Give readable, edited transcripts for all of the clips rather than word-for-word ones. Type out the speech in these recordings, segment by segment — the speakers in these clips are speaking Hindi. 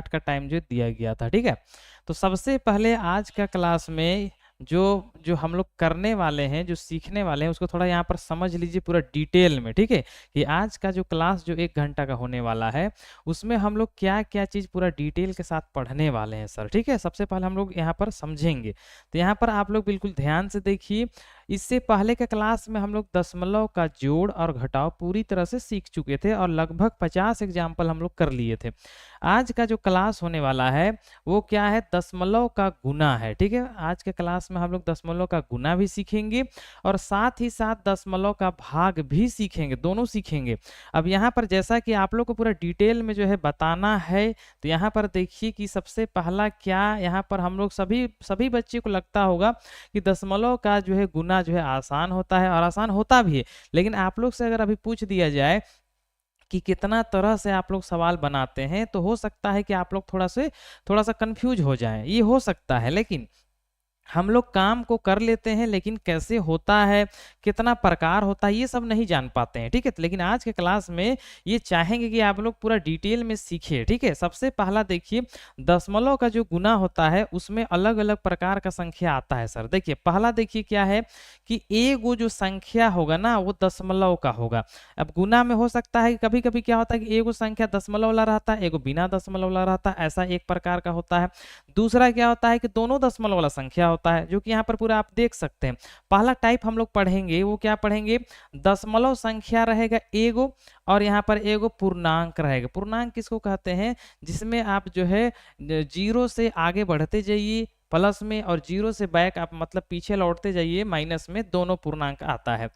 का टाइम जो दिया गया था। ठीक है, तो सबसे पहले आज का क्लास में जो जो हम लोग करने वाले हैं, जो सीखने वाले हैं, उसको थोड़ा यहाँ पर समझ लीजिए पूरा डिटेल में। ठीक है, कि आज का जो क्लास जो 1 घंटा का होने वाला है, उसमें हम लोग क्या-क्या चीज़ पूरा डिटेल के साथ पढ़ने वाले हैं सर। ठीक है, सबसे पहले हम लोग यहाँ पर समझेंगे। तो यहाँ पर आप लोग बिल्कुल ध्यान से देखिए, इससे पहले के क्लास में हम लोग दशमलव का जोड़ और घटाव पूरी तरह से सीख चुके थे और लगभग 50 एग्जाम्पल हम लोग कर लिए थे। आज का जो क्लास होने वाला है वो क्या है, दशमलव का गुना है। ठीक है, आज के क्लास में हम लोग दशमलव का गुना भी सीखेंगे और साथ ही साथ दशमलव का भाग भी सीखेंगे, दोनों सीखेंगे। अब यहाँ पर जैसा कि आप लोग को पूरा डिटेल में जो है बताना है, तो यहाँ पर देखिए कि सबसे पहला क्या, यहाँ पर हम लोग सभी बच्चे को लगता होगा कि दशमलव का जो है गुना जो है आसान होता है और आसान होता भी है। लेकिन आप लोग से अगर अभी पूछ दिया जाए कि कितना तरह से आप लोग सवाल बनाते हैं, तो हो सकता है कि आप लोग थोड़ा सा कंफ्यूज हो जाएं, ये हो सकता है। लेकिन हम लोग काम को कर लेते हैं, लेकिन कैसे होता है, कितना प्रकार होता है, ये सब नहीं जान पाते हैं। ठीक है, लेकिन आज के क्लास में ये चाहेंगे कि आप लोग पूरा डिटेल में सीखिए। ठीक है, सबसे पहला देखिए, दशमलव का जो गुना होता है उसमें अलग अलग प्रकार का संख्या आता है सर। देखिए पहला देखिए क्या है कि एगो जो संख्या होगा ना वो दशमलव का होगा। अब गुना में हो सकता है कि कभी कभी क्या होता है कि एगो संख्या दशमलव वाला रहता है, एगो बिना दशमलव वाला रहता है, ऐसा एक प्रकार का होता है। दूसरा क्या होता है कि दोनों दशमलव वाला संख्या होता है, जो कि यहाँ पर पूरा आप देख सकते हैं। पहला टाइप हम लोग पढ़ेंगे वो क्या पढ़ेंगे, दशमलव संख्या रहेगा एगो और यहाँ पर एगो पूर्णांक रहेगा। पूर्णांक किसको कहते हैं, जिसमें आप जो है 0 से आगे बढ़ते जाइए प्लस में और 0 से बैक आप मतलब पीछे लौटते जाइए माइनस में, दोनों पूर्णांक आता है।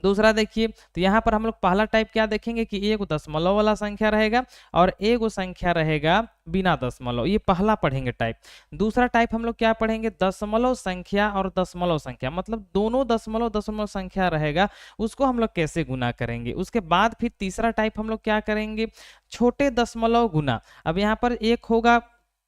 दूसरा देखिए, तो यहाँ पर हम लोग पहला टाइप क्या देखेंगे कि एगो दशमलव वाला संख्या रहेगा और एगो संख्या रहेगा बिना दशमलव, ये पहला पढ़ेंगे टाइप। दूसरा टाइप हम लोग क्या पढ़ेंगे, दशमलव संख्या और दशमलव संख्या, मतलब दोनों दशमलव दशमलव संख्या रहेगा, उसको हम लोग कैसे गुना करेंगे। उसके बाद फिर तीसरा टाइप हम लोग क्या करेंगे, छोटे दशमलव गुना। अब यहाँ पर एक होगा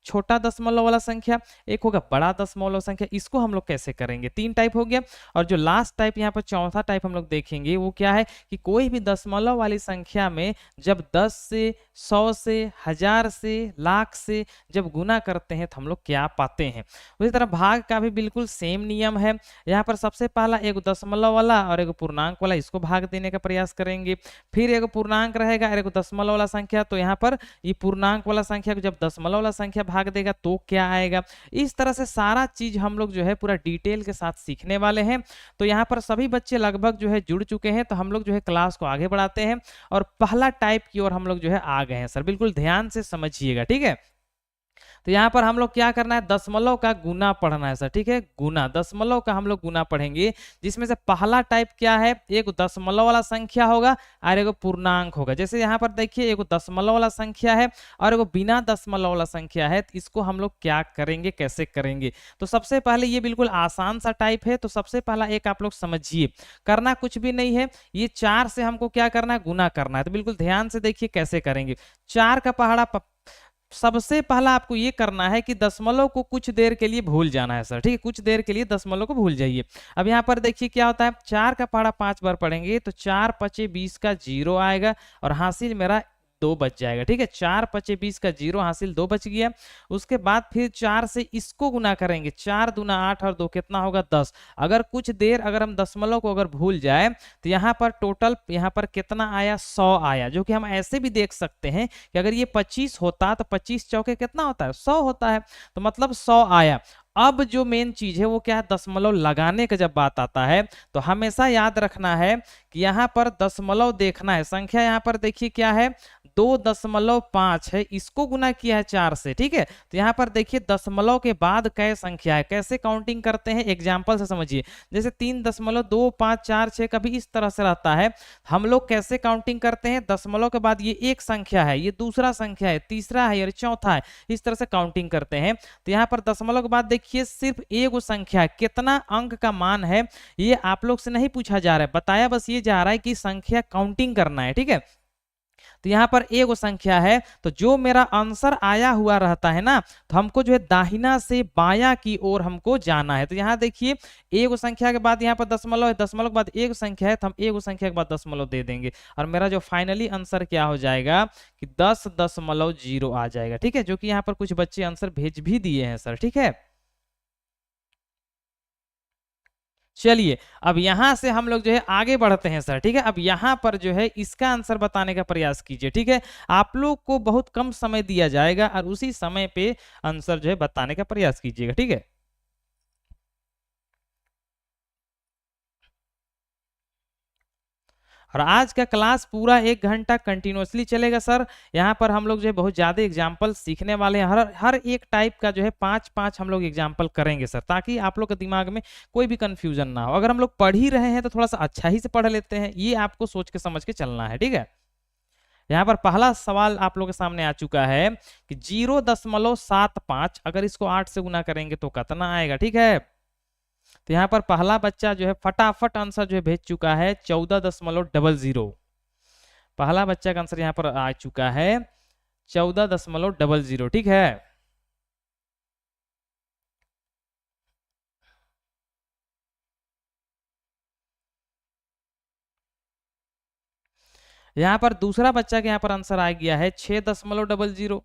छोटा दशमलव वाला संख्या, एक होगा बड़ा दशमलव संख्या, इसको हम लोग कैसे करेंगे। 3 टाइप हो गया। और जो लास्ट टाइप यहाँ पर चौथा टाइप हम लोग देखेंगे वो क्या है कि कोई भी दशमलव वाली संख्या में जब 10 से 100 से 1000 से लाख से जब गुना करते हैं तो हम लोग क्या पाते हैं। उसी तरह भाग का भी बिल्कुल सेम नियम है। यहाँ पर सबसे पहला एक दशमलव वाला और एक पूर्णांक वाला, इसको भाग देने का प्रयास करेंगे। फिर एक पूर्णांक रहेगा और एक दशमलव वाला संख्या, तो यहाँ पर ये पूर्णांक वाला संख्या को जब दशमलव वाला संख्या भाग देगा तो क्या आएगा। इस तरह से सारा चीज हम लोग जो है पूरा डिटेल के साथ सीखने वाले हैं। तो यहाँ पर सभी बच्चे लगभग जो है जुड़ चुके हैं, तो हम लोग जो है क्लास को आगे बढ़ाते हैं और पहला टाइप की ओर हम लोग जो है आ गए हैं सर। बिल्कुल ध्यान से समझिएगा, ठीक है। तो यहाँ पर हम लोग क्या करना है, दशमलव का गुना पढ़ना है सर। ठीक है, गुना, दशमलव का हम लोग गुना पढ़ेंगे, जिसमें से पहला टाइप क्या है, एक दशमलव वाला संख्या होगा और एक पूर्णांक होगा। जैसे यहाँ पर देखिए एक दशमलव वाला संख्या है और एक बिना दशमलव वाला संख्या है, तो इसको हम लोग क्या करेंगे, कैसे करेंगे। तो सबसे पहले ये बिल्कुल आसान सा टाइप है। तो सबसे पहला एक आप लोग समझिए, करना कुछ भी नहीं है, ये 4 से हमको क्या करना है, गुना करना है। तो बिल्कुल ध्यान से देखिए कैसे करेंगे। 4 का पहाड़ा सबसे पहला आपको ये करना है कि दशमलव को कुछ देर के लिए भूल जाना है सर। ठीक है, कुछ देर के लिए दशमलव को भूल जाइए। अब यहाँ पर देखिए क्या होता है, 4 का पहाड़ा 5 बार पढ़ेंगे तो 4 पचे 20 का 0 आएगा और हासिल मेरा 2 बच जाएगा। ठीक है, 4 पचे 20 का 0 हासिल 2 बच गया। उसके बाद फिर 4 से इसको गुना करेंगे, 4 दूना 8 और 2 कितना होगा 10। अगर कुछ देर अगर हम दशमलव को अगर भूल जाए तो यहाँ पर टोटल यहाँ पर कितना आया, 100 आया। जो कि हम ऐसे भी देख सकते हैं कि अगर ये 25 होता तो 25 चौके कितना होता है, 100 होता है, तो मतलब 100 आया। अब जो मेन चीज है वो क्या है, दशमलव लगाने का जब बात आता है तो हमेशा याद रखना है कि यहाँ पर दशमलव देखना है। संख्या यहाँ पर देखिए क्या है, 2.5 है, इसको गुना किया है 4 से। ठीक है, तो यहाँ पर देखिए दशमलव के बाद कै संख्या है, कैसे काउंटिंग करते हैं एग्जाम्पल से समझिए। जैसे 3.2546 कभी इस तरह से रहता है, हम लोग कैसे काउंटिंग करते हैं, दशमलव के बाद ये एक संख्या है, ये दूसरा संख्या है, तीसरा है और चौथा है, इस तरह से काउंटिंग करते हैं। तो यहाँ पर दशमलव के बाद देखिए सिर्फ एक संख्या है, कितना अंक का मान है ये आप लोग से नहीं पूछा जा रहा है, बताया बस ये जा रहा है कि संख्या काउंटिंग करना है। ठीक है, तो यहाँ पर एगो संख्या है, तो जो मेरा आंसर आया हुआ रहता है ना, तो हमको जो है दाहिना से बायां की ओर हमको जाना है। तो यहाँ देखिए एगो संख्या के बाद यहाँ पर दशमलव है, दशमलव के बाद एक संख्या है, तो हम एगो संख्या के बाद दशमलव दे देंगे और मेरा जो फाइनली आंसर क्या हो जाएगा कि 10.0 आ जाएगा। ठीक है, जो कि यहाँ पर कुछ बच्चे आंसर भेज भी दिए हैं सर। ठीक है, चलिए अब यहां से हम लोग जो है आगे बढ़ते हैं सर। ठीक है, अब यहां पर जो है इसका आंसर बताने का प्रयास कीजिए। ठीक है, आप लोग को बहुत कम समय दिया जाएगा और उसी समय पे आंसर जो है बताने का प्रयास कीजिएगा। ठीक है, और आज का क्लास पूरा 1 घंटा कंटिन्यूअसली चलेगा सर। यहाँ पर हम लोग जो है बहुत ज़्यादा एग्जाम्पल सीखने वाले हैं। हर हर एक टाइप का जो है 5-5 हम लोग एग्जाम्पल करेंगे सर, ताकि आप लोग के दिमाग में कोई भी कंफ्यूजन ना हो। अगर हम लोग पढ़ ही रहे हैं तो थोड़ा सा अच्छा ही से पढ़ लेते हैं, ये आपको सोच के समझ के चलना है। ठीक है, यहाँ पर पहला सवाल आप लोग के सामने आ चुका है कि 0.75 अगर इसको 8 से गुना करेंगे तो कितना आएगा। ठीक है, तो यहाँ पर पहला बच्चा जो है फटाफट आंसर जो है भेज चुका है 14.00। पहला बच्चा का आंसर यहाँ पर आ चुका है 14.00। ठीक है, यहाँ पर दूसरा बच्चा के यहाँ पर आंसर आ गया है 6.00।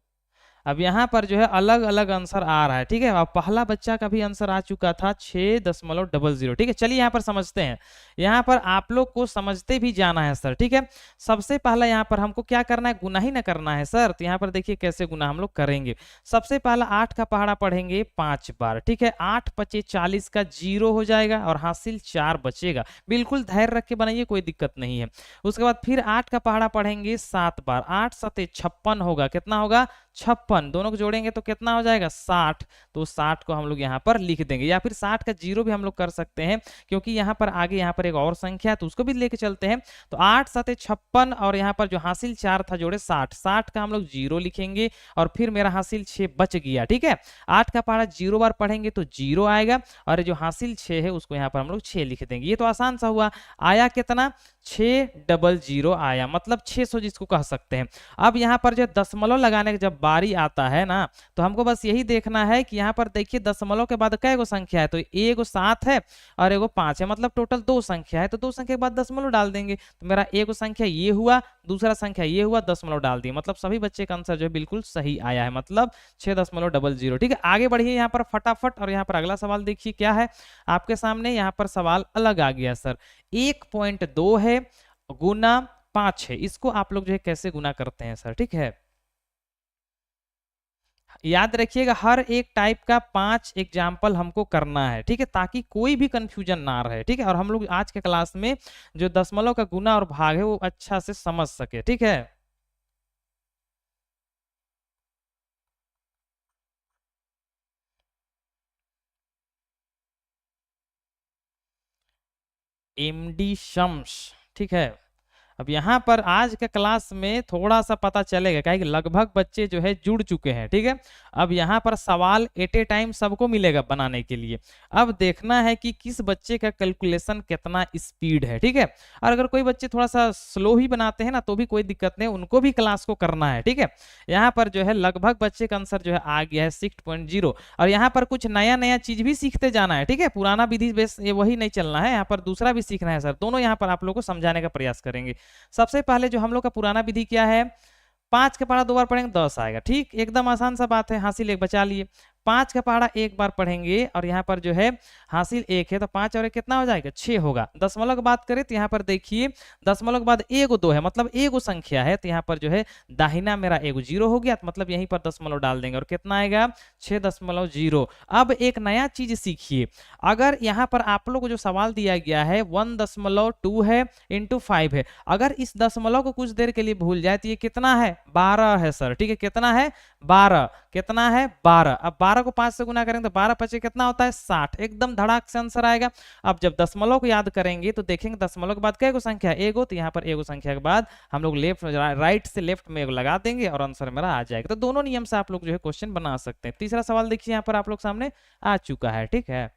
अब यहाँ पर जो है अलग अलग आंसर आ रहा है। ठीक है, अब पहला बच्चा का भी आंसर आ चुका था 6.00। ठीक है, चलिए यहाँ पर समझते हैं। यहाँ पर आप लोग को समझते भी जाना है सर। ठीक है, सबसे पहला यहाँ पर हमको क्या करना है, गुना ही ना करना है सर। तो यहाँ पर देखिए कैसे गुना हम लोग करेंगे। सबसे पहला 8 का पहाड़ा पढ़ेंगे 5 बार। ठीक है, 8 पचे 40 का 0 हो जाएगा और हासिल 4 बचेगा। बिल्कुल धैर्य रख के बनाइए, कोई दिक्कत नहीं है। उसके बाद फिर 8 का पहाड़ा पढ़ेंगे 7 बार। 8 सते 56 होगा, कितना होगा 56, दोनों को जोड़ेंगे तो कितना हो जाएगा 60। तो 60 को हम लोग यहाँ पर लिख देंगे, या फिर 60 का 0 भी हम लोग कर सकते हैं, क्योंकि यहाँ पर आगे यहाँ पर एक और संख्या है तो उसको भी लेके चलते हैं। तो 8 सते 56 और यहाँ पर जो हासिल 4 था जोड़े 60, 60 का हम लोग 0 लिखेंगे और फिर मेरा हासिल 6 बच गया। ठीक है, 8 का पहाड़ा 0 बार पढ़ेंगे तो 0 आएगा और जो हासिल 6 है उसको यहाँ पर हम लोग 6 लिख देंगे। ये तो आसान सा हुआ। आया कितना 600 आया, मतलब 600 जिसको कह सकते हैं। अब यहाँ पर जो दशमलव लगाने की जब बारी आता है ना, तो हमको बस यही देखना है कि यहाँ पर देखिए दशमलव के बाद कै गो संख्या है, तो एगो 7 है और एगो 5 है, मतलब टोटल 2 संख्या है। तो 2 संख्या के बाद दशमलव डाल देंगे, तो मेरा एगो संख्या ये हुआ, दूसरा संख्या ये हुआ, दशमलव डाल दिए, मतलब सभी बच्चे का आंसर जो है बिल्कुल सही आया है, मतलब 6.00। ठीक है, आगे बढ़िए यहाँ पर फटाफट। और यहाँ पर अगला सवाल देखिए क्या है आपके सामने। यहाँ पर सवाल अलग आ गया सर। 1.2 है गुना 5 है, इसको आप लोग जो है कैसे गुना करते हैं सर। ठीक है, याद रखिएगा हर एक टाइप का 5 एग्जाम्पल हमको करना है। ठीक है, ताकि कोई भी कंफ्यूजन ना रहे। ठीक है, और हम लोग आज के क्लास में जो दशमलव का गुना और भाग है वो अच्छा से समझ सके। ठीक है, एमडी शम्स। ठीक है, अब यहाँ पर आज के क्लास में थोड़ा सा पता चलेगा, क्या कि लगभग बच्चे जो है जुड़ चुके हैं। ठीक है, अब यहाँ पर सवाल एट ए टाइम सबको मिलेगा बनाने के लिए। अब देखना है कि किस बच्चे का कैलकुलेशन कितना स्पीड है। ठीक है, और अगर कोई बच्चे थोड़ा सा स्लो ही बनाते हैं ना तो भी कोई दिक्कत नहीं, उनको भी क्लास को करना है। ठीक है, यहाँ पर जो है लगभग बच्चे का आंसर जो है आ गया है 6.0। और यहाँ पर कुछ नया नया चीज भी सीखते जाना है। ठीक है, पुराना विधि बेस ये वही नहीं चलना है, यहाँ पर दूसरा भी सीखना है सर। दोनों यहाँ पर आप लोग को समझाने का प्रयास करेंगे। सबसे पहले जो हम लोग का पुराना विधि क्या है, 5 का पहाड़ा 2 बार पढ़ेंगे 10 आएगा। ठीक, एकदम आसान सा बात है, हासिल 1 बचा लिए। 5 का पहाड़ा 1 बार पढ़ेंगे और यहाँ पर जो है हासिल 1 है, तो 5 और 1 कितना हो जाएगा 6 होगा। दशमलव की बात करें तो यहाँ पर देखिए दशमलव के बाद एगो 2 है, मतलब एगो संख्या है, तो यहाँ पर जो है दाहिना मेरा एगो 0 हो गया, तो मतलब यहीं पर दशमलव डाल देंगे और कितना आएगा 6.0। अब एक नया चीज सीखिए, अगर यहाँ पर आप लोग को जो सवाल दिया गया है 1.2 है इंटू 5 है, अगर इस दशमलव को कुछ देर के लिए भूल जाए तो ये कितना है 12 है सर। ठीक है, कितना है 12, कितना है 12। अब 12 को 5 से गुना करेंगे तो 12 पचे कितना होता है 60, एकदम धड़ाक से आंसर आएगा। अब जब दशमलव को याद करेंगे तो देखेंगे दशमलव के बाद क्या को संख्या एगो, तो यहाँ पर एगो संख्या के बाद हम लोग लेफ्ट राइट से लेफ्ट में एगो लगा देंगे और आंसर मेरा आ जाएगा। तो दोनों नियम से आप लोग जो है क्वेश्चन बना सकते हैं। तीसरा सवाल देखिए यहाँ पर आप लोग सामने आ चुका है। ठीक है,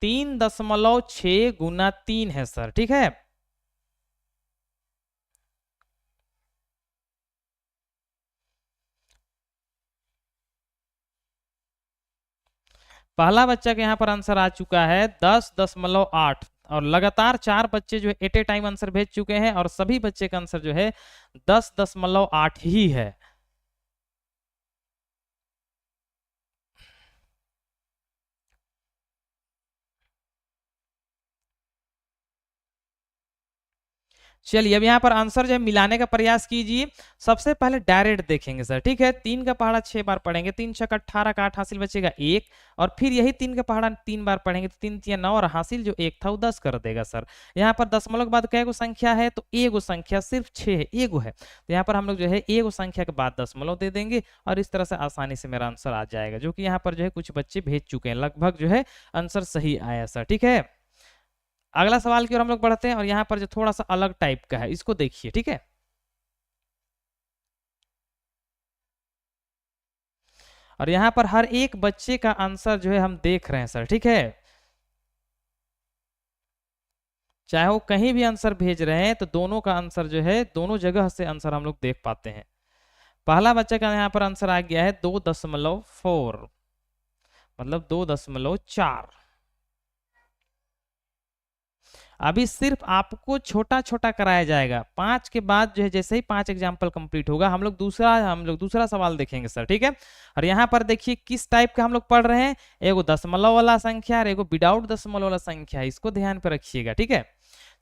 3.6 गुना 3 है सर, ठीक है। पहला बच्चा के यहाँ पर आंसर आ चुका है 10.8 और लगातार 4 बच्चे जो है एट ए टाइम आंसर भेज चुके हैं और सभी बच्चे का आंसर जो है 10.8 ही है। चलिए अब यहाँ पर आंसर जो है मिलाने का प्रयास कीजिए। सबसे पहले डायरेक्ट देखेंगे सर, ठीक है। 3 का पहाड़ा 6 बार पढ़ेंगे, 3 छक 18 का 8 हासिल बचेगा 1 और फिर यही 3 का पहाड़ा 3 बार पढ़ेंगे तो 3 3 9 और हासिल जो 1 था वो 10 कर देगा सर। यहाँ पर दशमलव के बाद कै गो संख्या है तो एगो संख्या सिर्फ 6 है, एगो है, तो यहाँ पर हम लोग जो है एगो संख्या के बाद दशमलव दे देंगे और इस तरह से आसानी से मेरा आंसर आ जाएगा, जो कि यहाँ पर जो है कुछ बच्चे भेज चुके हैं, लगभग जो है आंसर सही आया सर, ठीक है। अगला सवाल की ओर हम लोग बढ़ते हैं और यहाँ पर जो थोड़ा सा अलग टाइप का है इसको देखिए, ठीक है। और यहाँ पर हर एक बच्चे का आंसर जो है हम देख रहे हैं सर, ठीक है। चाहे वो कहीं भी आंसर भेज रहे हैं तो दोनों का आंसर जो है दोनों जगह से आंसर हम लोग देख पाते हैं। पहला बच्चे का यहाँ पर आंसर आ गया है 2.4 मतलब 2.4। अभी सिर्फ आपको छोटा छोटा कराया जाएगा, 5 के बाद जो है जैसे ही 5 एग्जाम्पल कंप्लीट होगा हम लोग दूसरा सवाल देखेंगे सर, ठीक है। और यहाँ पर देखिए किस टाइप का हम लोग पढ़ रहे हैं, एगो दशमलव वाला संख्या और एगो विदाउट दशमलव वाला संख्या है, इसको ध्यान पे रखिएगा, ठीक है।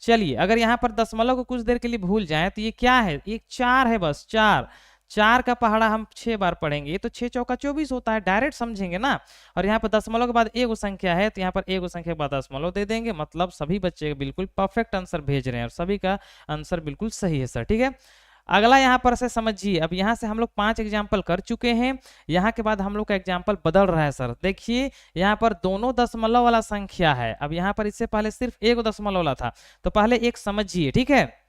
चलिए अगर यहाँ पर दशमलव को कुछ देर के लिए भूल जाए तो ये क्या है, ये 4 है, बस 4। 4 का पहाड़ा हम 6 बार पढ़ेंगे, ये तो 6 चौका 24 होता है, डायरेक्ट समझेंगे ना। और यहाँ पर दशमलव के बाद एगो संख्या है तो यहाँ पर एगो संख्या के बाद दशमलव दे देंगे, मतलब सभी बच्चे बिल्कुल परफेक्ट आंसर भेज रहे हैं और सभी का आंसर बिल्कुल सही है सर, ठीक है। अगला यहाँ पर से समझिए, अब यहाँ से हम लोग 5 एग्जाम्पल कर चुके हैं, यहाँ के बाद हम लोग का एग्जाम्पल बदल रहा है सर। देखिए यहाँ पर दोनों दशमलव वाला संख्या है, अब यहाँ पर इससे पहले सिर्फ एगो दशमलव वाला था, तो पहले एक समझिए, ठीक है।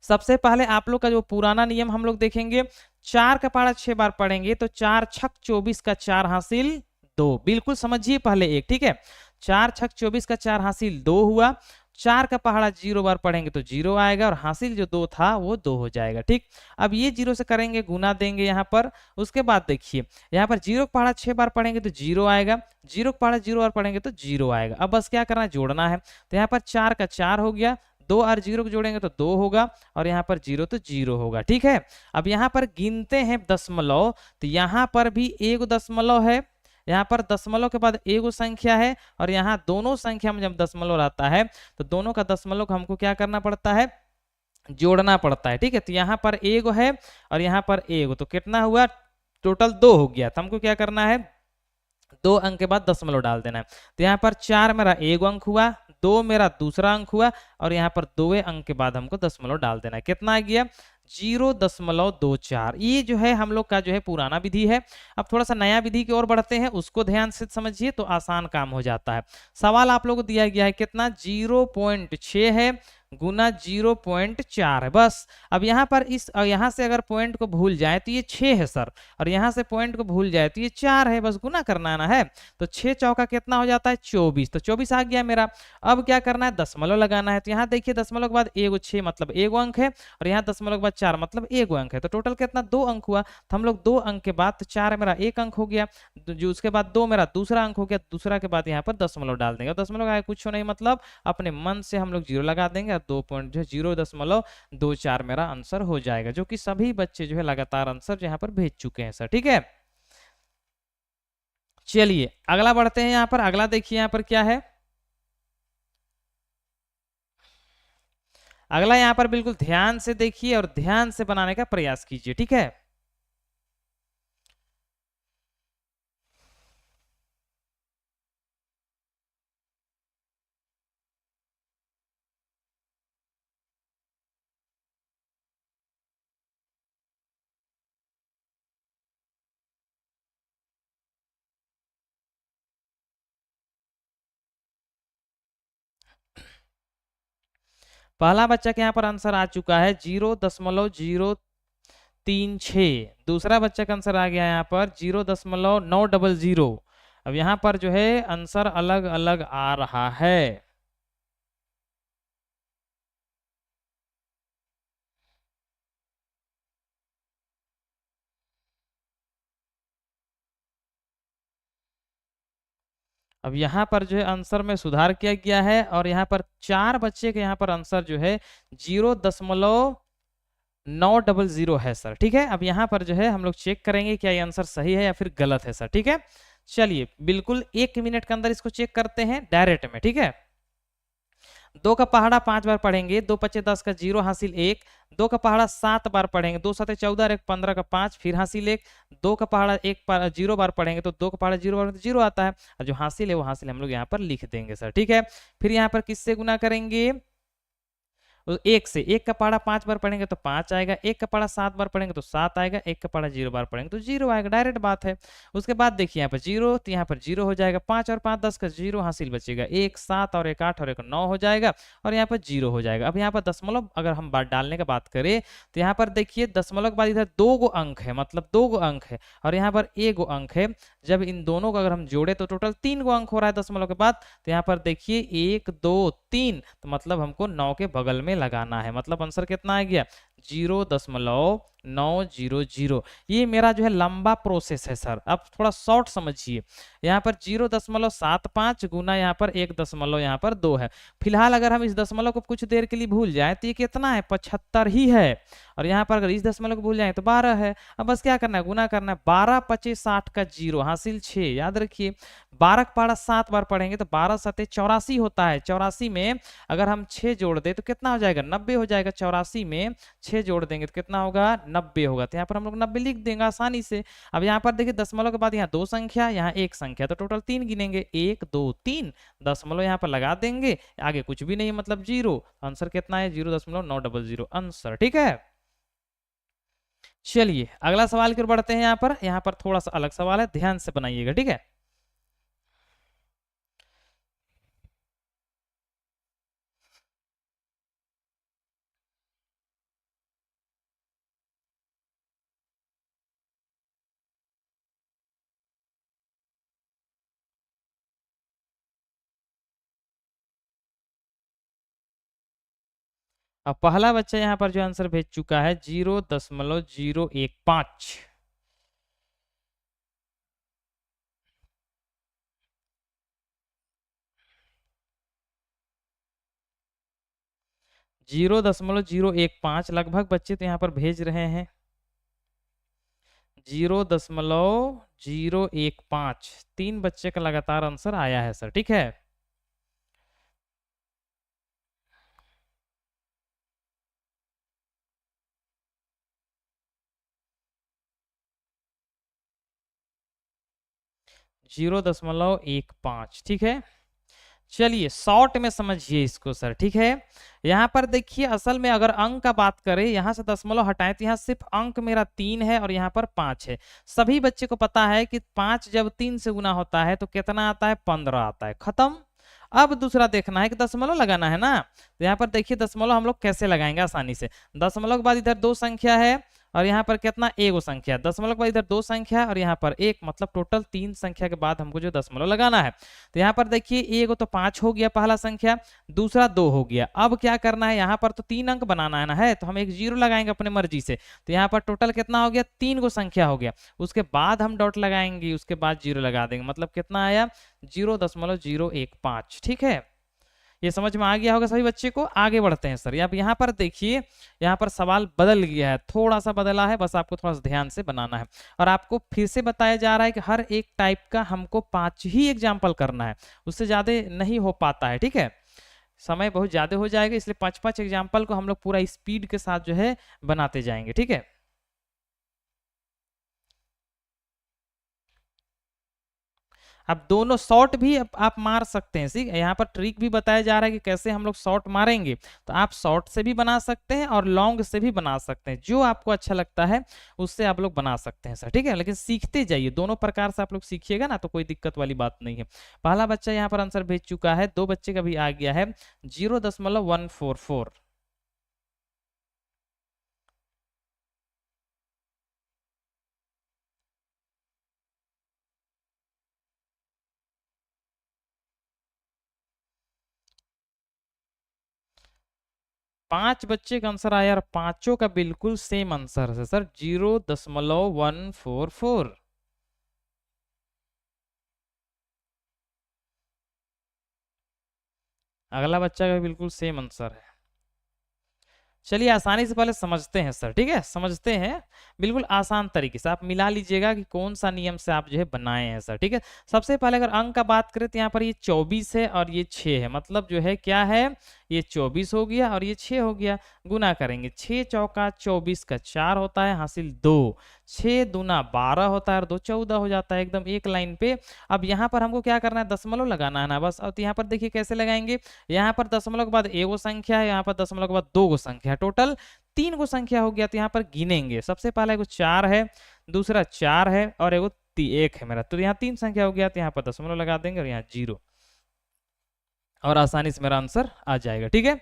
सबसे पहले आप लोग का जो पुराना नियम हम लोग देखेंगे, 4 का पहाड़ा 6 बार पढ़ेंगे तो 4 छक 24 का 4 हासिल 2, बिल्कुल समझिए पहले एक, ठीक है। 4 छक 24 का 4 हासिल 2 हुआ, 4 का पहाड़ा 0 बार पढ़ेंगे तो 0 आएगा और हासिल जो 2 था वो 2 हो जाएगा, ठीक। अब ये 0 से करेंगे गुना देंगे यहाँ पर, उसके बाद देखिए यहाँ पर 0 का पहाड़ा 6 बार पढ़ेंगे तो 0 आएगा, 0 का पहाड़ा 0 बार पढ़ेंगे तो 0 आएगा। अब बस क्या करना है, जोड़ना है, तो यहाँ पर 4 का 4 हो गया, 2 और 0 को जोड़ेंगे तो 2 होगा और यहाँ पर 0 तो 0 होगा, ठीक है। अब यहाँ पर गिनते हैं दशमलव, तो यहाँ पर भी एक दशमलव है, यहाँ पर दशमलव के बाद एगो संख्या है और यहाँ दोनों संख्या में जब दशमलव रहता है तो दोनों का दशमलव हमको क्या करना पड़ता है, जोड़ना पड़ता है, ठीक है। तो यहाँ पर एगो है और यहाँ पर एगो, तो कितना हुआ, टोटल 2 हो गया, तो हमको क्या करना है, 2 अंक के बाद दशमलव डाल देना है। तो यहाँ पर 4 मेरा एगो अंक हुआ, 2 मेरा दूसरा अंक हुआ और यहाँ पर 2 अंक के बाद हमको दशमलव डाल देना है, कितना आ गया, 0.24। ये जो है हम लोग का जो है पुराना विधि है। अब थोड़ा सा नया विधि की ओर बढ़ते हैं, उसको ध्यान से समझिए तो आसान काम हो जाता है। सवाल आप लोगों को दिया गया है कितना, 0.6 है गुना 0.4 है, बस। अब यहाँ पर यहाँ से अगर पॉइंट को भूल जाए तो ये 6 है सर, और यहाँ से पॉइंट को भूल जाए तो ये 4 है, बस गुना करना है ना है। तो 6 चौका कितना हो जाता है, 24, तो 24 आ गया मेरा। अब क्या करना है, दशमलव लगाना है, तो यहाँ देखिए दशमलव के बाद एगो 6 मतलब एगो अंक है और यहाँ दशमलव के बाद 4 मतलब एगो अंक है, तो टोटल कितना, 2 अंक हुआ। तो हम लोग 2 अंक के बाद, तो 4 मेरा 1 अंक हो गया, जो उसके बाद 2 मेरा दूसरा अंक हो गया, दूसरा के बाद यहाँ पर दशमलव डाल देंगे, दशमलव आगे कुछ नहीं, मतलब अपने मन से हम लोग 0 लगा देंगे, 2.0.24 मेरा आंसर हो जाएगा, जो कि सभी बच्चे जो है लगातार आंसर यहाँ पर भेज चुके हैं सर, ठीक है। चलिए अगला बढ़ते हैं, यहाँ पर अगला देखिए यहाँ पर क्या है। अगला यहाँ पर बिल्कुल ध्यान से देखिए और ध्यान से बनाने का प्रयास कीजिए, ठीक है। पहला बच्चा के यहाँ पर आंसर आ चुका है 0.036। दूसरा बच्चा का आंसर आ गया यहाँ पर 0.900। अब यहाँ पर जो है आंसर अलग अलग आ रहा है। अब यहाँ पर जो है आंसर में सुधार किया गया है और यहाँ पर 4 बच्चे के यहाँ पर आंसर जो है 0.900 है सर। ठीक है, अब यहाँ पर जो है हम लोग चेक करेंगे क्या ये आंसर सही है या फिर गलत है सर। ठीक है, चलिए बिल्कुल 1 मिनट के अंदर इसको चेक करते हैं डायरेक्ट में। ठीक है, 2 का पहाड़ा 5 बार पढ़ेंगे, 2 पचे 10 का 0 हासिल 1, 2 का पहाड़ा 7 बार पढ़ेंगे, 2 सते 14 और 1 15 का 5 फिर हासिल 1, 2 का पहाड़ा 0 बार पढ़ेंगे तो 2 का पहाड़ा 0 बार 0 आता है, और जो हासिल है वो हासिल हम लोग यहाँ पर लिख देंगे सर। ठीक है, फिर यहाँ पर किससे गुना करेंगे, एक से, एक का पहाड़ा 5 बार पढ़ेंगे तो 5 आएगा, एक का पहाड़ा 7 बार पढ़ेंगे तो 7 आएगा, एक का पहाड़ा 0 बार पढ़ेंगे तो 0 आएगा, डायरेक्ट बात है। उसके बाद देखिए यहाँ पर 0 तो यहाँ पर 0 हो जाएगा, 5 और 5 10 का 0 हासिल बचेगा, 1 7 और 1 8 और 1 9 हो जाएगा, और यहाँ पर 0 हो जाएगा। अब यहाँ पर दशमलव अगर हम बात डालने का बात करें तो यहाँ पर देखिए दशमलव के बाद इधर 2 गो अंक है, मतलब 2 गो अंक है, और यहाँ पर 1 गो अंक है। जब इन दोनों को अगर हम जोड़े तो टोटल 3 गो अंक हो रहा है दशमलव के बाद। तो यहाँ पर देखिए 1 2 3, तो मतलब हमको 9 के बगल में लगाना है, मतलब आंसर कितना आ गया 0.900। ये मेरा जो है लंबा प्रोसेस है सर, अब थोड़ा शॉर्ट समझिए। यहाँ पर 0.75 गुना यहाँ पर 1 यहाँ पर 2 है। फिलहाल अगर हम इस दशमलव को कुछ देर के लिए भूल जाए तो ये कितना है 75 ही है, और यहाँ पर अगर इस दशमलव को भूल जाए तो 12 है। अब बस क्या करना है, गुना करना है, 12 25 60 का 0 हासिल 6, याद रखिए 12 का पहाड़ा 7 बार पढ़ेंगे तो 12 सते 84 होता है, 84 में अगर हम 6 जोड़ दे तो कितना हो जाएगा 90 हो जाएगा, 84 में 6 जोड़ देंगे तो कितना होगा 90 होगा, तो यहाँ पर हम लोग 90 लिख देंगे आसानी से। अब यहाँ पर देखिए दशमलव के बाद यहाँ 2 संख्या, यहाँ 1 संख्या, तो टोटल 3 गिनेंगे, 1 2 3, दशमलव यहाँ पर लगा देंगे, आगे कुछ भी नहीं मतलब 0, आंसर कितना है 0.900 आंसर। ठीक है, चलिए अगला सवाल की ओर बढ़ते हैं। यहाँ पर थोड़ा सा अलग सवाल है, ध्यान से बनाइएगा। ठीक है, अब पहला बच्चा यहाँ पर जो आंसर भेज चुका है 0.015, 0.015 लगभग बच्चे तो यहाँ पर भेज रहे हैं 0.015, 3 बच्चे का लगातार आंसर आया है सर। ठीक है, 0.15। ठीक है, चलिए शॉर्ट में समझिए इसको सर। ठीक है, यहाँ पर देखिए असल में अगर अंक का बात करें, यहाँ से दशमलव हटाएं तो यहाँ सिर्फ अंक मेरा 3 है और यहाँ पर 5 है। सभी बच्चे को पता है कि 5 जब 3 से गुना होता है तो कितना आता है 15 आता है, खत्म। अब दूसरा देखना है कि दशमलव लगाना है ना, तो यहाँ पर देखिए दशमलव हम लोग कैसे लगाएंगे आसानी से। दशमलव के बाद इधर 2 संख्या है और यहाँ पर कितना एगो संख्या, दशमलव के बाद इधर 2 संख्या और यहाँ पर 1, मतलब टोटल 3 संख्या के बाद हमको जो दशमलव लगाना है। तो यहाँ पर देखिए एगो तो 5 हो गया पहला संख्या, दूसरा 2 हो गया। अब क्या करना है, यहाँ पर तो 3 अंक बनाना है ना, है तो हम एक 0 लगाएंगे अपने मर्जी से। तो यहाँ पर टोटल कितना हो गया 3 गो संख्या हो गया, उसके बाद हम डॉट लगाएंगे, उसके बाद 0 लगा देंगे, मतलब कितना आया 0.015। ठीक है, ये समझ में आ गया होगा सभी बच्चे को। आगे बढ़ते हैं सर। अब यहाँ पर देखिए, यहाँ पर सवाल बदल गया है, थोड़ा सा बदला है, बस आपको थोड़ा सा ध्यान से बनाना है। और आपको फिर से बताया जा रहा है कि हर एक टाइप का हमको 5 ही एग्जाम्पल करना है, उससे ज्यादा नहीं हो पाता है। ठीक है, समय बहुत ज्यादा हो जाएगा, इसलिए 5 एग्जाम्पल को हम लोग पूरा स्पीड के साथ जो है बनाते जाएंगे। ठीक है, अब दोनों शॉट भी आप मार सकते हैं। ठीक, यहाँ पर ट्रिक भी बताया जा रहा है कि कैसे हम लोग शॉट मारेंगे। तो आप शॉट से भी बना सकते हैं और लॉन्ग से भी बना सकते हैं, जो आपको अच्छा लगता है उससे आप लोग बना सकते हैं सर। ठीक है, लेकिन सीखते जाइए, दोनों प्रकार से आप लोग सीखिएगा ना तो कोई दिक्कत वाली बात नहीं है। पहला बच्चा यहाँ पर आंसर भेज चुका है, 2 बच्चे का भी आ गया है 0.144। 5 बच्चे का आंसर आया और पांचों का बिल्कुल सेम आंसर है सर 0.144। अगला बच्चा का बिल्कुल सेम आंसर है। चलिए आसानी से पहले समझते हैं सर, ठीक है, समझते हैं बिल्कुल आसान तरीके से। आप मिला लीजिएगा कि कौन सा नियम से आप जो है बनाए हैं सर, ठीक है। सबसे पहले अगर अंक का बात करें तो यहाँ पर ये 24 है और ये 6 है, मतलब जो है क्या है, ये 24 हो गया और ये 6 हो गया। गुना करेंगे, 6 चौका 24 का 4 होता है, हासिल 2, 6 दूना 12 होता है और 2 14 हो जाता है, एकदम एक लाइन पे। अब यहाँ पर हमको क्या करना है, दशमलव लगाना है ना बस। अब यहाँ पर देखिए कैसे लगाएंगे, यहाँ पर दशमलव के बाद एगो संख्या है, यहाँ पर दशमलव के बाद दो गो संख्या है, टोटल 3 गो संख्या हो गया। तो यहाँ पर गिनेंगे, सबसे पहला एगो 4 है, दूसरा 4 है और एगो 1 है मेरा, तो यहाँ 3 संख्या हो गया। तो यहाँ पर दशमलव लगा देंगे और यहाँ 0 और आसानी से मेरा आंसर आ जाएगा, ठीक है।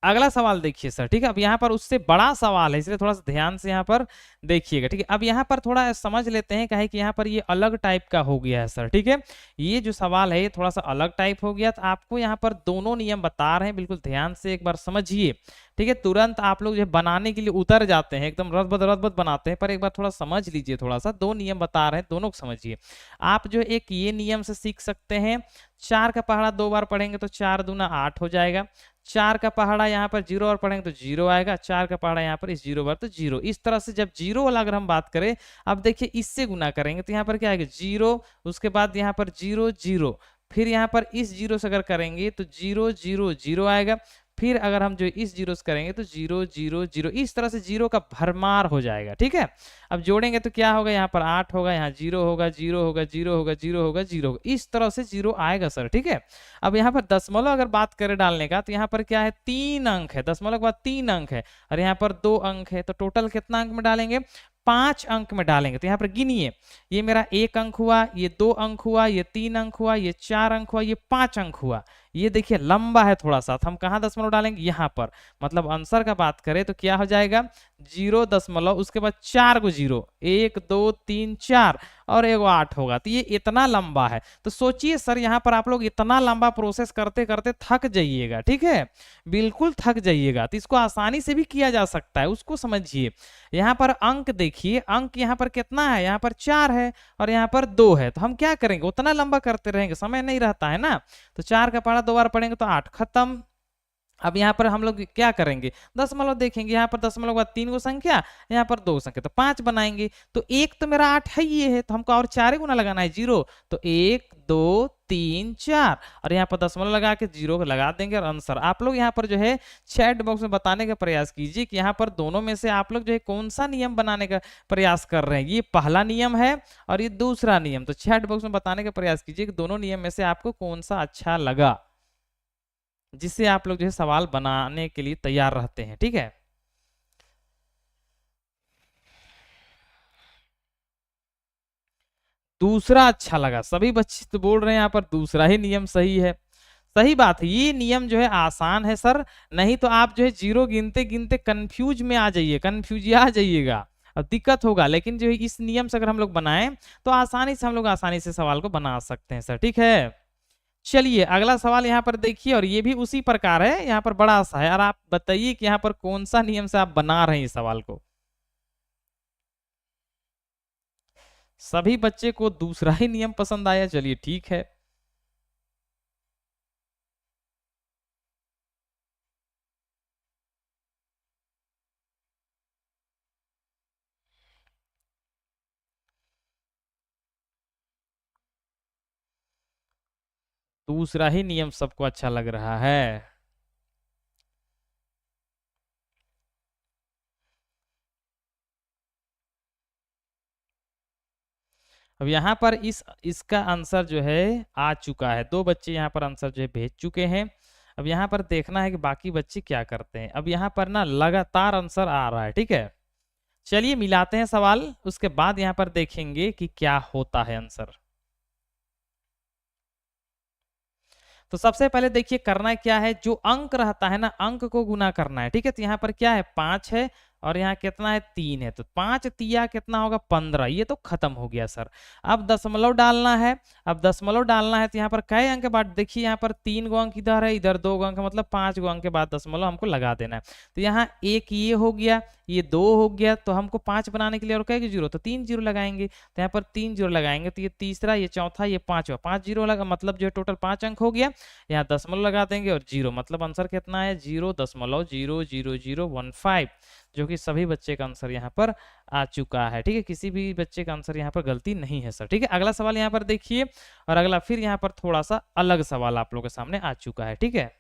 अगला सवाल देखिए सर, ठीक है। अब यहाँ पर उससे बड़ा सवाल है, इसलिए थोड़ा सा ध्यान से यहाँ पर देखिएगा, ठीक है। अब यहाँ पर थोड़ा समझ लेते हैं, काहे कि यहाँ पर ये अलग टाइप का हो गया है सर, ठीक है। ये जो सवाल है ये थोड़ा सा अलग टाइप हो गया, तो आपको यहाँ पर दोनों नियम बता रहे हैं, बिल्कुल ध्यान से एक बार समझिए, ठीक है। तुरंत आप लोग जो बनाने के लिए उतर जाते हैं, एकदम रद्द बनाते हैं, पर एक बार थोड़ा समझ लीजिए, थोड़ा सा दो नियम बता रहे हैं, दोनों को समझिए। आप जो एक ये नियम से सीख सकते हैं, 4 का पहाड़ा 2 बार पढ़ेंगे तो 4 दूना 8 हो जाएगा। 4 का पहाड़ा यहाँ पर 0 और पढ़ेंगे तो 0 आएगा, 4 का पहाड़ा यहाँ पर इस 0 बार तो 0। इस तरह से जब 0 वाला अगर हम बात करें, अब देखिए इससे गुना करेंगे तो यहाँ पर क्या आएगा 0, उसके बाद यहाँ पर 0 0, फिर यहाँ पर इस 0 से अगर करेंगे तो 0 0 0 आएगा। फिर अगर हम जो इस 0 से करेंगे तो 0 0 0, इस तरह से 0 का भरमार हो जाएगा, ठीक है। अब जोड़ेंगे तो क्या होगा, यहाँ पर 8 होगा, यहाँ 0 होगा, 0 होगा, 0 होगा, 0 होगा, 0 होगा, इस तरह से 0 आएगा सर, ठीक है। अब यहाँ पर दशमलव अगर बात करें डालने का, तो यहाँ पर क्या है 3 अंक है, दशमलव के बाद 3 अंक है और यहाँ पर 2 अंक है, तो टोटल कितना अंक में डालेंगे, 5 अंक में डालेंगे। तो यहाँ पर गिनिए, ये मेरा 1 अंक हुआ, ये 2 अंक हुआ, ये 3 अंक हुआ, ये 4 अंक हुआ, ये 5 अंक हुआ। ये देखिए लंबा है थोड़ा सा, तो हम कहाँ दशमलव डालेंगे, यहाँ पर। मतलब आंसर का बात करें तो क्या हो जाएगा 0 उसके बाद 4 गो 0, 1 2 3 4 और एगो 8 होगा। तो ये इतना लंबा है, तो सोचिए सर यहाँ पर आप लोग इतना लंबा प्रोसेस करते करते थक जाइएगा, ठीक है, बिल्कुल थक जाइएगा। तो इसको आसानी से भी किया जा सकता है, उसको समझिए। यहाँ पर अंक देखिए, अंक यहाँ पर कितना है, यहाँ पर 4 है और यहाँ पर 2 है, तो हम क्या करेंगे, उतना लंबा करते रहेंगे, समय नहीं रहता है ना। तो 4 का पहाड़ा 2 बार पढ़ेंगे तो 8 खत्म। अब यहाँ पर हम लोग क्या करेंगे, दशमलव देखेंगे, यहाँ पर दशमलव के बाद 3 गो संख्या, यहाँ पर 2 संख्या, तो 5 बनाएंगे। तो एक तो मेरा 8 है, ये है, तो हमको और 4 गुना लगाना है 0, तो 1 2 3 4 और यहाँ पर दशमलव लगा के 0 लगा देंगे और आंसर। आप लोग यहाँ पर जो है चैट बॉक्स में बताने का प्रयास कीजिए कि यहाँ पर दोनों में से आप लोग जो है कौन सा नियम बनाने का प्रयास कर रहे हैं। ये पहला नियम है और ये दूसरा नियम, तो चैट बॉक्स में बताने का प्रयास कीजिए कि दोनों नियम में से आपको कौन सा अच्छा लगा, जिससे आप लोग जो है सवाल बनाने के लिए तैयार रहते हैं, ठीक है। दूसरा अच्छा लगा, सभी बच्चे तो बोल रहे हैं यहाँ पर दूसरा ही नियम सही है। सही बात है, ये नियम जो है आसान है सर, नहीं तो आप जो है 0 गिनते गिनते कंफ्यूज में आ जाइए, कंफ्यूज आ जाइएगा और दिक्कत होगा। लेकिन जो है इस नियम से अगर हम लोग बनाएं तो आसानी से हम लोग आसानी से सवाल को बना सकते हैं सर, ठीक है। चलिए अगला सवाल यहाँ पर देखिए, और ये भी उसी प्रकार है, यहाँ पर बड़ा सा है, और आप बताइए कि यहाँ पर कौन सा नियम से आप बना रहे हैं इस सवाल को। सभी बच्चे को दूसरा ही नियम पसंद आया, चलिए ठीक है। दूसरा ही नियम सबको अच्छा लग रहा है। अब यहाँ पर इसका आंसर जो है आ चुका है, दो बच्चे यहाँ पर आंसर जो है भेज चुके हैं। अब यहाँ पर देखना है कि बाकी बच्चे क्या करते हैं। अब यहाँ पर ना लगातार आंसर आ रहा है, ठीक है। चलिए मिलाते हैं सवाल, उसके बाद यहाँ पर देखेंगे कि क्या होता है आंसर। तो सबसे पहले देखिए करना क्या है, जो अंक रहता है ना अंक को गुना करना है, ठीक है। तो यहाँ पर क्या है 5 है और यहाँ कितना है 3 है, तो 5 तिया कितना होगा 15। ये तो खत्म हो गया सर। अब दशमलव डालना है। अब दशमलव डालना है तो यहाँ पर कई अंक के बाद देखिए यहाँ पर 3 गो अंक इधर है, इधर 2 गो अंक, मतलब 5 गो अंक के बाद दशमलव हमको लगा देना है। तो यहाँ एक ये हो गया, ये 2 हो गया, तो हमको 5 बनाने के लिए और कई जीरो, तो 3 जीरो लगाएंगे। तो यहाँ पर 3 जीरो लगाएंगे तो ये तीसरा, ये चौथा, ये पांचवा, 5 जीरो लगा, मतलब जो है टोटल 5 अंक हो गया। यहाँ दशमलव लगा देंगे और जीरो, मतलब आंसर कितना है 0.000015, जो कि सभी बच्चे का आंसर यहाँ पर आ चुका है। ठीक है, किसी भी बच्चे का आंसर यहाँ पर गलती नहीं है सर। ठीक है, अगला सवाल यहाँ पर देखिए, और अगला फिर यहाँ पर थोड़ा सा अलग सवाल आप लोगों के सामने आ चुका है। ठीक है,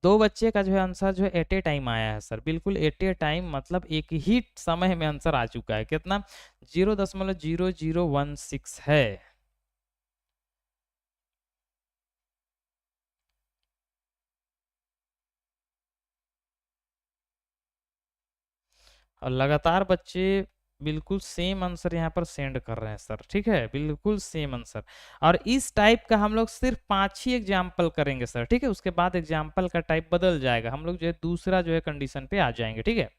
दो बच्चे का जो है आंसर जो है एट ए टाइम आया है सर, बिल्कुल एट ए टाइम, मतलब एक ही समय में आंसर आ चुका है। कितना 0.0016 है। और लगातार बच्चे बिल्कुल सेम आंसर यहाँ पर सेंड कर रहे हैं सर। ठीक है, बिल्कुल सेम आंसर। और इस टाइप का हम लोग सिर्फ 5 ही एग्जाम्पल करेंगे सर। ठीक है, उसके बाद एग्जाम्पल का टाइप बदल जाएगा, हम लोग जो है दूसरा जो है कंडीशन पे आ जाएंगे। ठीक है,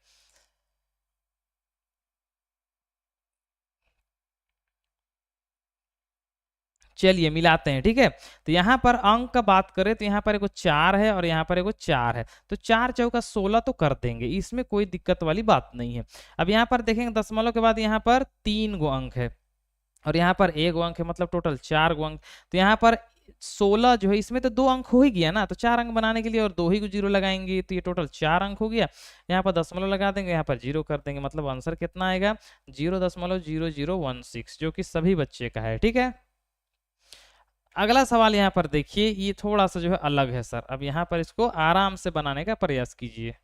चलिए मिलाते हैं। ठीक है, तो यहाँ पर अंक का बात करें तो यहाँ पर एगो 4 है और यहाँ पर एगो 4 है, तो 4 चौका 16 तो कर देंगे, इसमें कोई दिक्कत वाली बात नहीं है। अब यहाँ पर देखेंगे दशमलव के बाद यहाँ पर 3 गो अंक है और यहाँ पर 1 गो अंक है, मतलब टोटल 4 गो अंक। तो यहाँ पर 16 जो है, इसमें तो 2 अंक हो ही गया ना, तो 4 अंक बनाने के लिए और 2 ही को जीरो लगाएंगे, तो ये टोटल 4 अंक हो गया। यहाँ पर दशमलव लगा देंगे, यहाँ पर जीरो कर देंगे, मतलब आंसर कितना आएगा 0.0016, जो कि सभी बच्चे का है। ठीक है, अगला सवाल यहाँ पर देखिए, ये थोड़ा सा जो है अलग है सर। अब यहाँ पर इसको आराम से बनाने का प्रयास कीजिए।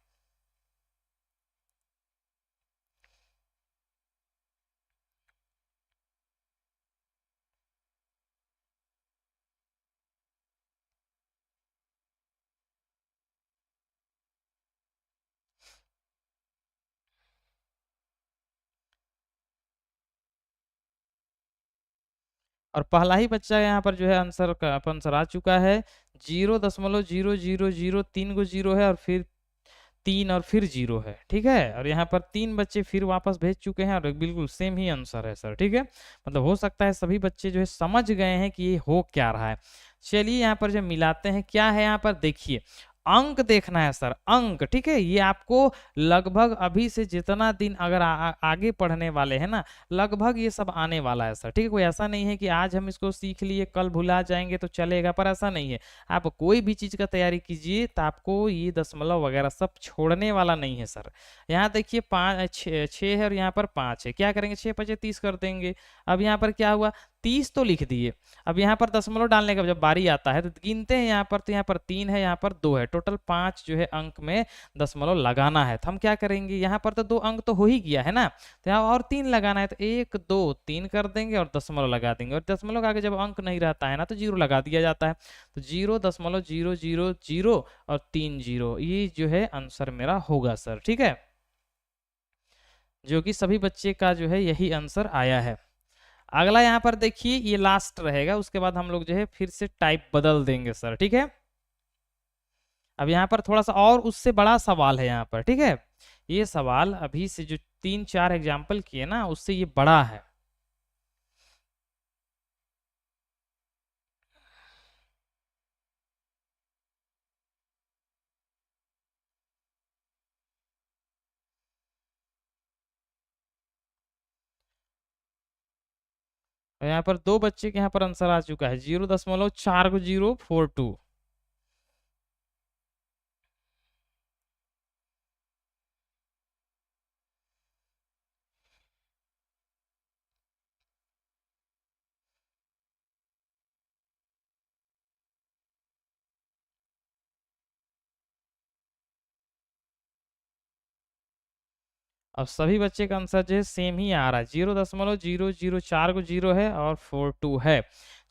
और पहला ही बच्चा यहाँ पर जो है आंसर का आंसर आ चुका है 0.0003, 3 गो जीरो है और फिर 3 और फिर जीरो है। ठीक है, और यहाँ पर 3 बच्चे फिर वापस भेज चुके हैं और बिल्कुल सेम ही आंसर है सर। ठीक है, मतलब हो सकता है सभी बच्चे जो है समझ गए हैं कि ये हो क्या रहा है। चलिए यहाँ पर जो मिलाते हैं, क्या है यहाँ पर देखिए, अंक देखना है सर, अंक। ठीक है, ये आपको लगभग अभी से जितना दिन अगर आगे पढ़ने वाले हैं ना, लगभग ये सब आने वाला है सर। ठीक है, कोई ऐसा नहीं है कि आज हम इसको सीख लिए कल भुला जाएंगे तो चलेगा, पर ऐसा नहीं है। आप कोई भी चीज का तैयारी कीजिए तो आपको ये दशमलव वगैरह सब छोड़ने वाला नहीं है सर। यहाँ देखिए 6 है और यहाँ पर 5 है, क्या करेंगे 6 5 30 कर देंगे। अब यहाँ पर क्या हुआ 30 तो लिख दिए। अब यहाँ पर दशमलव डालने का जब बारी आता है तो गिनते हैं यहाँ पर, तो यहाँ पर 3 है, यहाँ पर 2 है, टोटल 5 जो है अंक में दशमलव लगाना है। तो हम क्या करेंगे, यहाँ पर तो 2 अंक तो हो ही गया है ना, तो यहाँ और 3 लगाना है, तो 1 2 3 कर देंगे और दशमलव लगा देंगे। और दशमलव के आगे जब अंक नहीं रहता है ना तो जीरो लगा दिया जाता है। तो 0.000 और 3 जीरो, ये जो है आंसर मेरा होगा सर। ठीक है, जो कि सभी बच्चे का जो है यही आंसर आया है। अगला यहाँ पर देखिए, ये लास्ट रहेगा, उसके बाद हम लोग जो है फिर से टाइप बदल देंगे सर। ठीक है, अब यहाँ पर थोड़ा सा और उससे बड़ा सवाल है यहाँ पर। ठीक है, ये सवाल अभी से जो 3 4 एग्जाम्पल किए ना, उससे ये बड़ा है। और यहाँ पर 2 बच्चे के यहाँ पर आंसर आ चुका है 0.4042। अब सभी बच्चे का आंसर जो है सेम ही आ रहा है, 0.004 को जीरो है और 42 है।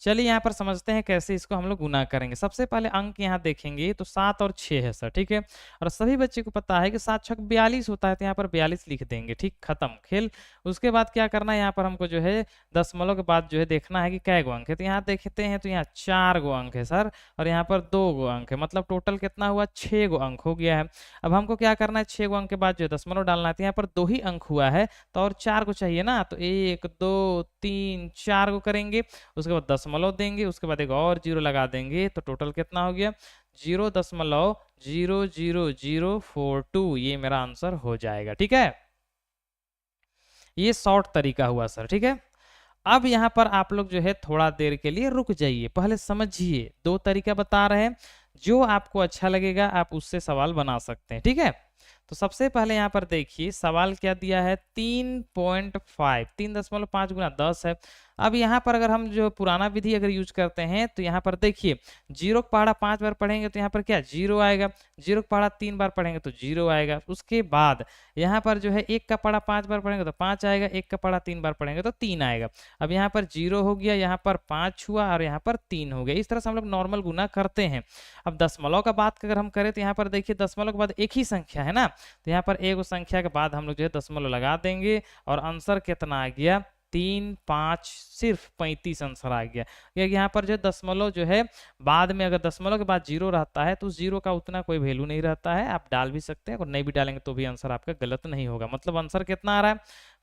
चलिए यहाँ पर समझते हैं कैसे इसको हम लोग गुना करेंगे। सबसे पहले अंक यहाँ देखेंगे तो 7 और 6 है सर, ठीक है। और सभी बच्चे को पता है कि 7 छक 42 होता है, तो यहाँ पर 42 लिख देंगे, ठीक, खत्म खेल। उसके बाद क्या करना है, यहाँ पर हमको जो है दशमलव के बाद जो है देखना है कि कै गो अंक है। तो यहाँ देखते हैं तो यहाँ 4 गो अंक है सर, और यहाँ पर 2 गो अंक है, मतलब टोटल कितना हुआ, 6 गो अंक हो गया है। अब हमको क्या करना है, 6 गो अंक के बाद जो है दशमलव डालना है। तो यहाँ पर 2 ही अंक हुआ है, तो और 4 को चाहिए ना, तो 1 2 3 4 को करेंगे। उसके बाद दशमलव देंगे, उसके बाद एक और जीरो लगा देंगे, तो टोटल कितना हो गया, 0.00042। ये मेरा आंसर हो जाएगा, ठीक है। ये शॉर्ट तरीका हुआ सर, ठीक है। अब यहाँ पर आप लोग जो है थोड़ा देर के लिए रुक जाइए, पहले समझिए। 2 तरीका बता रहे हैं, जो आपको अच्छा लगेगा आप उससे सवाल बना सकते हैं, ठीक है। तो सबसे पहले यहाँ पर देखिए सवाल क्या दिया है, 3.5, 3.5 गुना 10 है। अब यहाँ पर अगर हम जो पुराना विधि अगर यूज करते हैं तो यहाँ पर देखिए 0 का पहाड़ा 5 बार पढ़ेंगे तो यहाँ पर क्या 0 आएगा, 0 का पहाड़ा 3 बार पढ़ेंगे तो 0 आएगा। उसके बाद यहाँ पर जो है 1 का पहाड़ा 5 बार पढ़ेंगे तो 5 आएगा, 1 का पहाड़ा 3 बार पढ़ेंगे तो 3 आएगा। अब यहाँ पर 0 हो गया, यहाँ पर 5 हुआ और यहाँ पर 3 हो गया। इस तरह से हम लोग नॉर्मल गुना करते हैं। अब दशमलव का बात अगर हम करें तो यहाँ पर देखिए दशमलव के बाद एक ही संख्या है ना, तो यहाँ पर एक संख्या के बाद हम लोग जो है दशमलव लगा देंगे, और आंसर कितना आ गया, 3 5 सिर्फ 35 आंसर आ गया। क्योंकि यहाँ पर जो दशमलव जो है बाद में अगर दशमलव के बाद 0 रहता है तो उस 0 का उतना कोई वैल्यू नहीं रहता है, आप डाल भी सकते हैं, और नहीं भी डालेंगे तो भी आंसर आपका गलत नहीं होगा। मतलब आंसर कितना आ रहा है,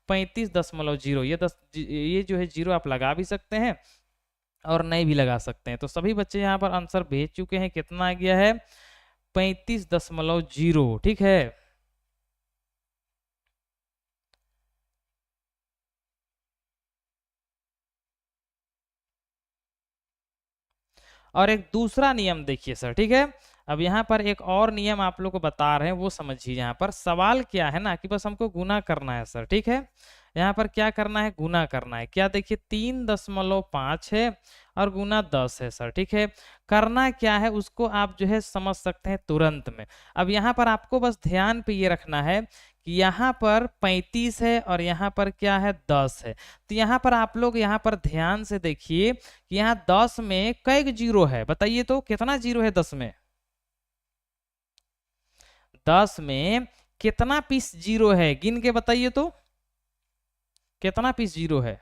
35.0। ये जो है 0 आप लगा भी सकते हैं और नहीं भी लगा सकते हैं। तो सभी बच्चे यहाँ पर आंसर भेज चुके हैं, कितना आ गया है, 35.0, ठीक है। और एक दूसरा नियम देखिए सर, ठीक है। अब यहाँ पर एक और नियम आप लोग को बता रहे हैं, वो समझिए। यहाँ पर सवाल क्या है ना कि बस हमको गुना करना है सर, ठीक है। यहाँ पर क्या करना है, गुना करना है। क्या देखिए 3.5 है और गुना 10 है सर, ठीक है। करना क्या है उसको आप जो है समझ सकते हैं तुरंत में। अब यहाँ पर आपको बस ध्यान पे ये रखना है कि यहाँ पर 35 है और यहाँ पर क्या है, 10 है। तो यहाँ पर आप लोग यहाँ पर ध्यान से देखिए कि यहाँ 10 में कई जीरो है, बताइए तो कितना जीरो है 10 में, 10 में कितना पीस जीरो है, गिन के बताइए तो कितना पीस जीरो है।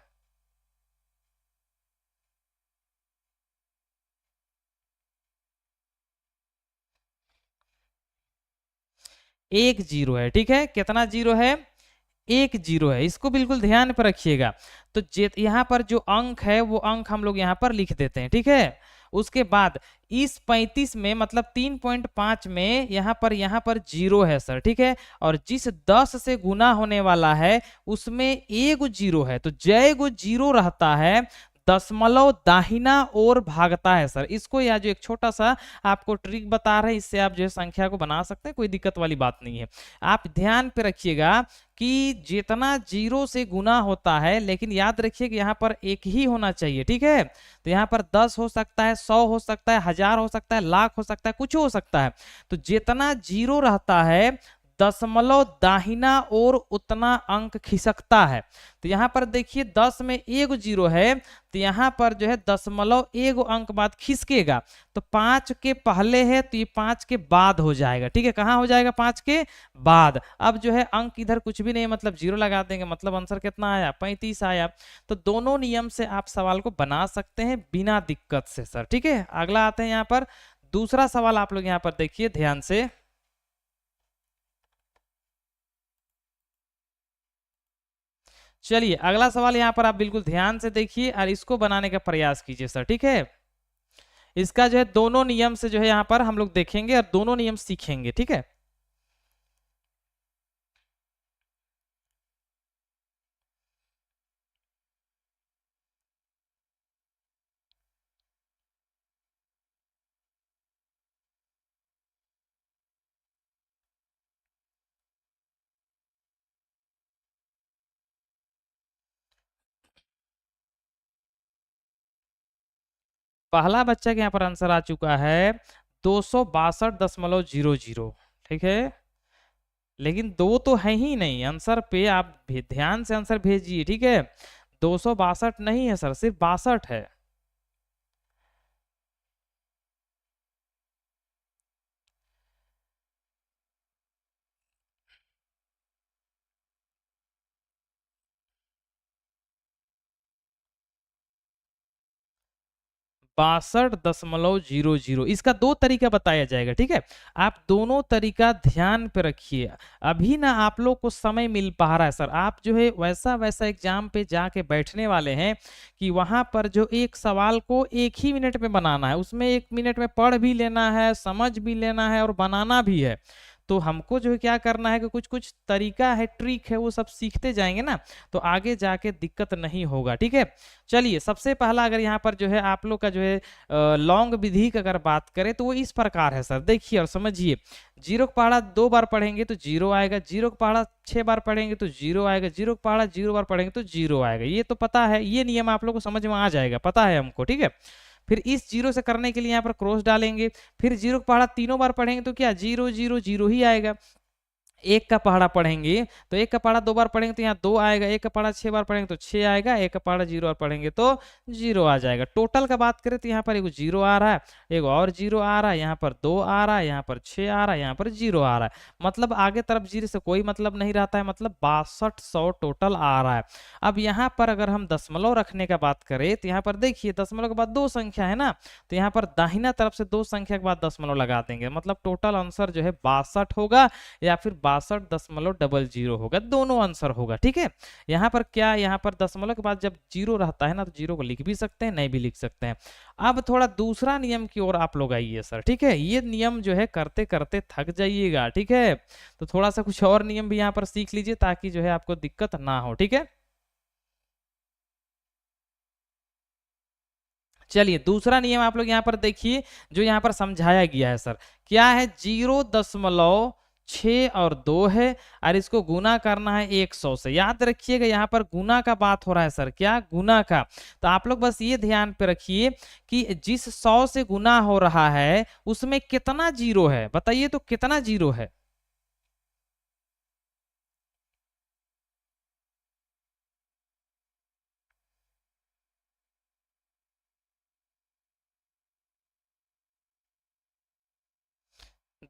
एक जीरो है, ठीक है। कितना जीरो है, एक जीरो है। इसको बिल्कुल ध्यान पर रखिएगा। तो यहाँ पर जो अंक है वो अंक हम लोग यहाँ पर लिख देते हैं, ठीक है। उसके बाद इस 35 में मतलब 3.5 में यहाँ पर जीरो है सर, ठीक है। और जिस 10 से गुना होने वाला है उसमें एक जीरो है, तो जय गो जीरो रहता है दशमलव दाहिना ओर भागता है सर। इसको यह जो एक छोटा सा आपको ट्रिक बता रहे हैं, इससे आप जो है संख्या को बना सकते हैं, कोई दिक्कत वाली बात नहीं है। आप ध्यान पे रखिएगा कि जितना जीरो से गुना होता है, लेकिन याद रखिए कि यहाँ पर एक ही होना चाहिए, ठीक है। तो यहाँ पर 10 हो सकता है, 100 हो सकता है, 1000 हो सकता है, लाख हो सकता है, कुछ हो सकता है। तो जितना जीरो रहता है दशमलव दाहिना और उतना अंक खिसकता है। तो यहाँ पर देखिए 10 में एक जीरो है, तो यहाँ पर जो है दशमलव एक अंक बाद खिसकेगा, तो 5 के पहले है तो ये 5 के बाद हो जाएगा, ठीक है। कहाँ हो जाएगा, 5 के बाद। अब जो है अंक इधर कुछ भी नहीं, मतलब जीरो लगा देंगे, मतलब आंसर कितना आया, 35 आया। तो दोनों नियम से आप सवाल को बना सकते हैं बिना दिक्कत से सर, ठीक है। अगला आते हैं यहाँ पर दूसरा सवाल, आप लोग यहाँ पर देखिए ध्यान से। चलिए अगला सवाल यहाँ पर आप बिल्कुल ध्यान से देखिए और इसको बनाने का प्रयास कीजिए सर, ठीक है। इसका जो है दोनों नियम से जो है यहाँ पर हम लोग देखेंगे और दोनों नियम सीखेंगे, ठीक है। पहला बच्चा के यहाँ पर आंसर आ चुका है 262.00, ठीक है। लेकिन दो तो है ही नहीं आंसर पे, आप ध्यान से आंसर भेजिए, ठीक है। 262 नहीं है सर, सिर्फ 62 है। 62.00। इसका दो तरीका बताया जाएगा, ठीक है। आप दोनों तरीका ध्यान पे रखिए। अभी ना आप लोग को समय मिल पा रहा है सर, आप जो है वैसा वैसा एग्जाम पे जाके बैठने वाले हैं कि वहां पर जो एक सवाल को एक ही मिनट में बनाना है, उसमें 1 मिनट में पढ़ भी लेना है, समझ भी लेना है और बनाना भी है। तो हमको जो है क्या करना है कि कुछ कुछ तरीका है, ट्रिक है, वो सब सीखते जाएंगे ना, तो आगे जाके दिक्कत नहीं होगा, ठीक है। चलिए, सबसे पहला अगर यहाँ पर जो है आप लोग का जो है लॉन्ग विधि की अगर बात करें तो वो इस प्रकार है सर, देखिए और समझिए। 0 का पहाड़ा 2 बार पढ़ेंगे तो 0 आएगा, 0 का पहाड़ा 6 बार पढ़ेंगे तो 0 आएगा, 0 का पहाड़ा 0 बार पढ़ेंगे तो 0 आएगा। ये तो पता है, ये नियम आप लोग को समझ में आ जाएगा, पता है हमको, ठीक है। फिर इस 0 से करने के लिए यहाँ पर क्रॉस डालेंगे। फिर 0 का पहाड़ा 3 बार पढ़ेंगे तो क्या 0 0 0 ही आएगा। 1 का पहाड़ा पढ़ेंगे तो 1 का पहाड़ा 2 बार पढ़ेंगे तो यहाँ 2 आएगा, 1 का पहाड़ा 6 बार पढ़ेंगे तो 6 आएगा, 1 का पहाड़ा 0 बार पढ़ेंगे तो 0 आ जाएगा। टोटल का बात करें तो यहाँ पर एक 0 आ रहा है, एक और 0 आ रहा है, यहाँ पर 2 आ रहा है, यहाँ पर 6 आ रहा है, यहाँ पर 0 आ रहा है। मतलब आगे तरफ 0 से कोई मतलब नहीं रहता है, मतलब 6200 टोटल आ रहा है। अब यहाँ पर अगर हम दशमलव रखने का बात करें तो यहाँ पर देखिए दशमलव के बाद 2 संख्या है ना, तो यहाँ पर दाहिना तरफ से 2 संख्या के बाद दशमलव लगा देंगे, मतलब टोटल आंसर जो है 62 होगा या फिर 62.00 होगा, दोनों आंसर होगा, ठीक है। यहाँ पर क्या, यहाँ पर दशमलव के बाद जब 0 रहता है ना तो 0 को लिख भी सकते हैं, नहीं भी लिख सकते हैं। अब थोड़ा दूसरा नियम की ओर आप लोग आइए सर, ठीक है। ये नियम जो है करते करते थक जाइएगा, ठीक है। तो थोड़ा सा कुछ और नियम भी यहाँ पर सीख लीजिए ताकि जो है आपको दिक्कत ना हो, ठीक है। चलिए, दूसरा नियम आप लोग यहाँ पर देखिए जो यहाँ पर समझाया गया है सर, क्या है, 0.6 और 2 है और इसको गुना करना है 100 से। याद रखिएगा यहाँ पर गुना का बात हो रहा है सर, क्या, गुना का। तो आप लोग बस ये ध्यान पे रखिए कि जिस 100 से गुना हो रहा है उसमें कितना जीरो है, बताइए तो कितना जीरो है।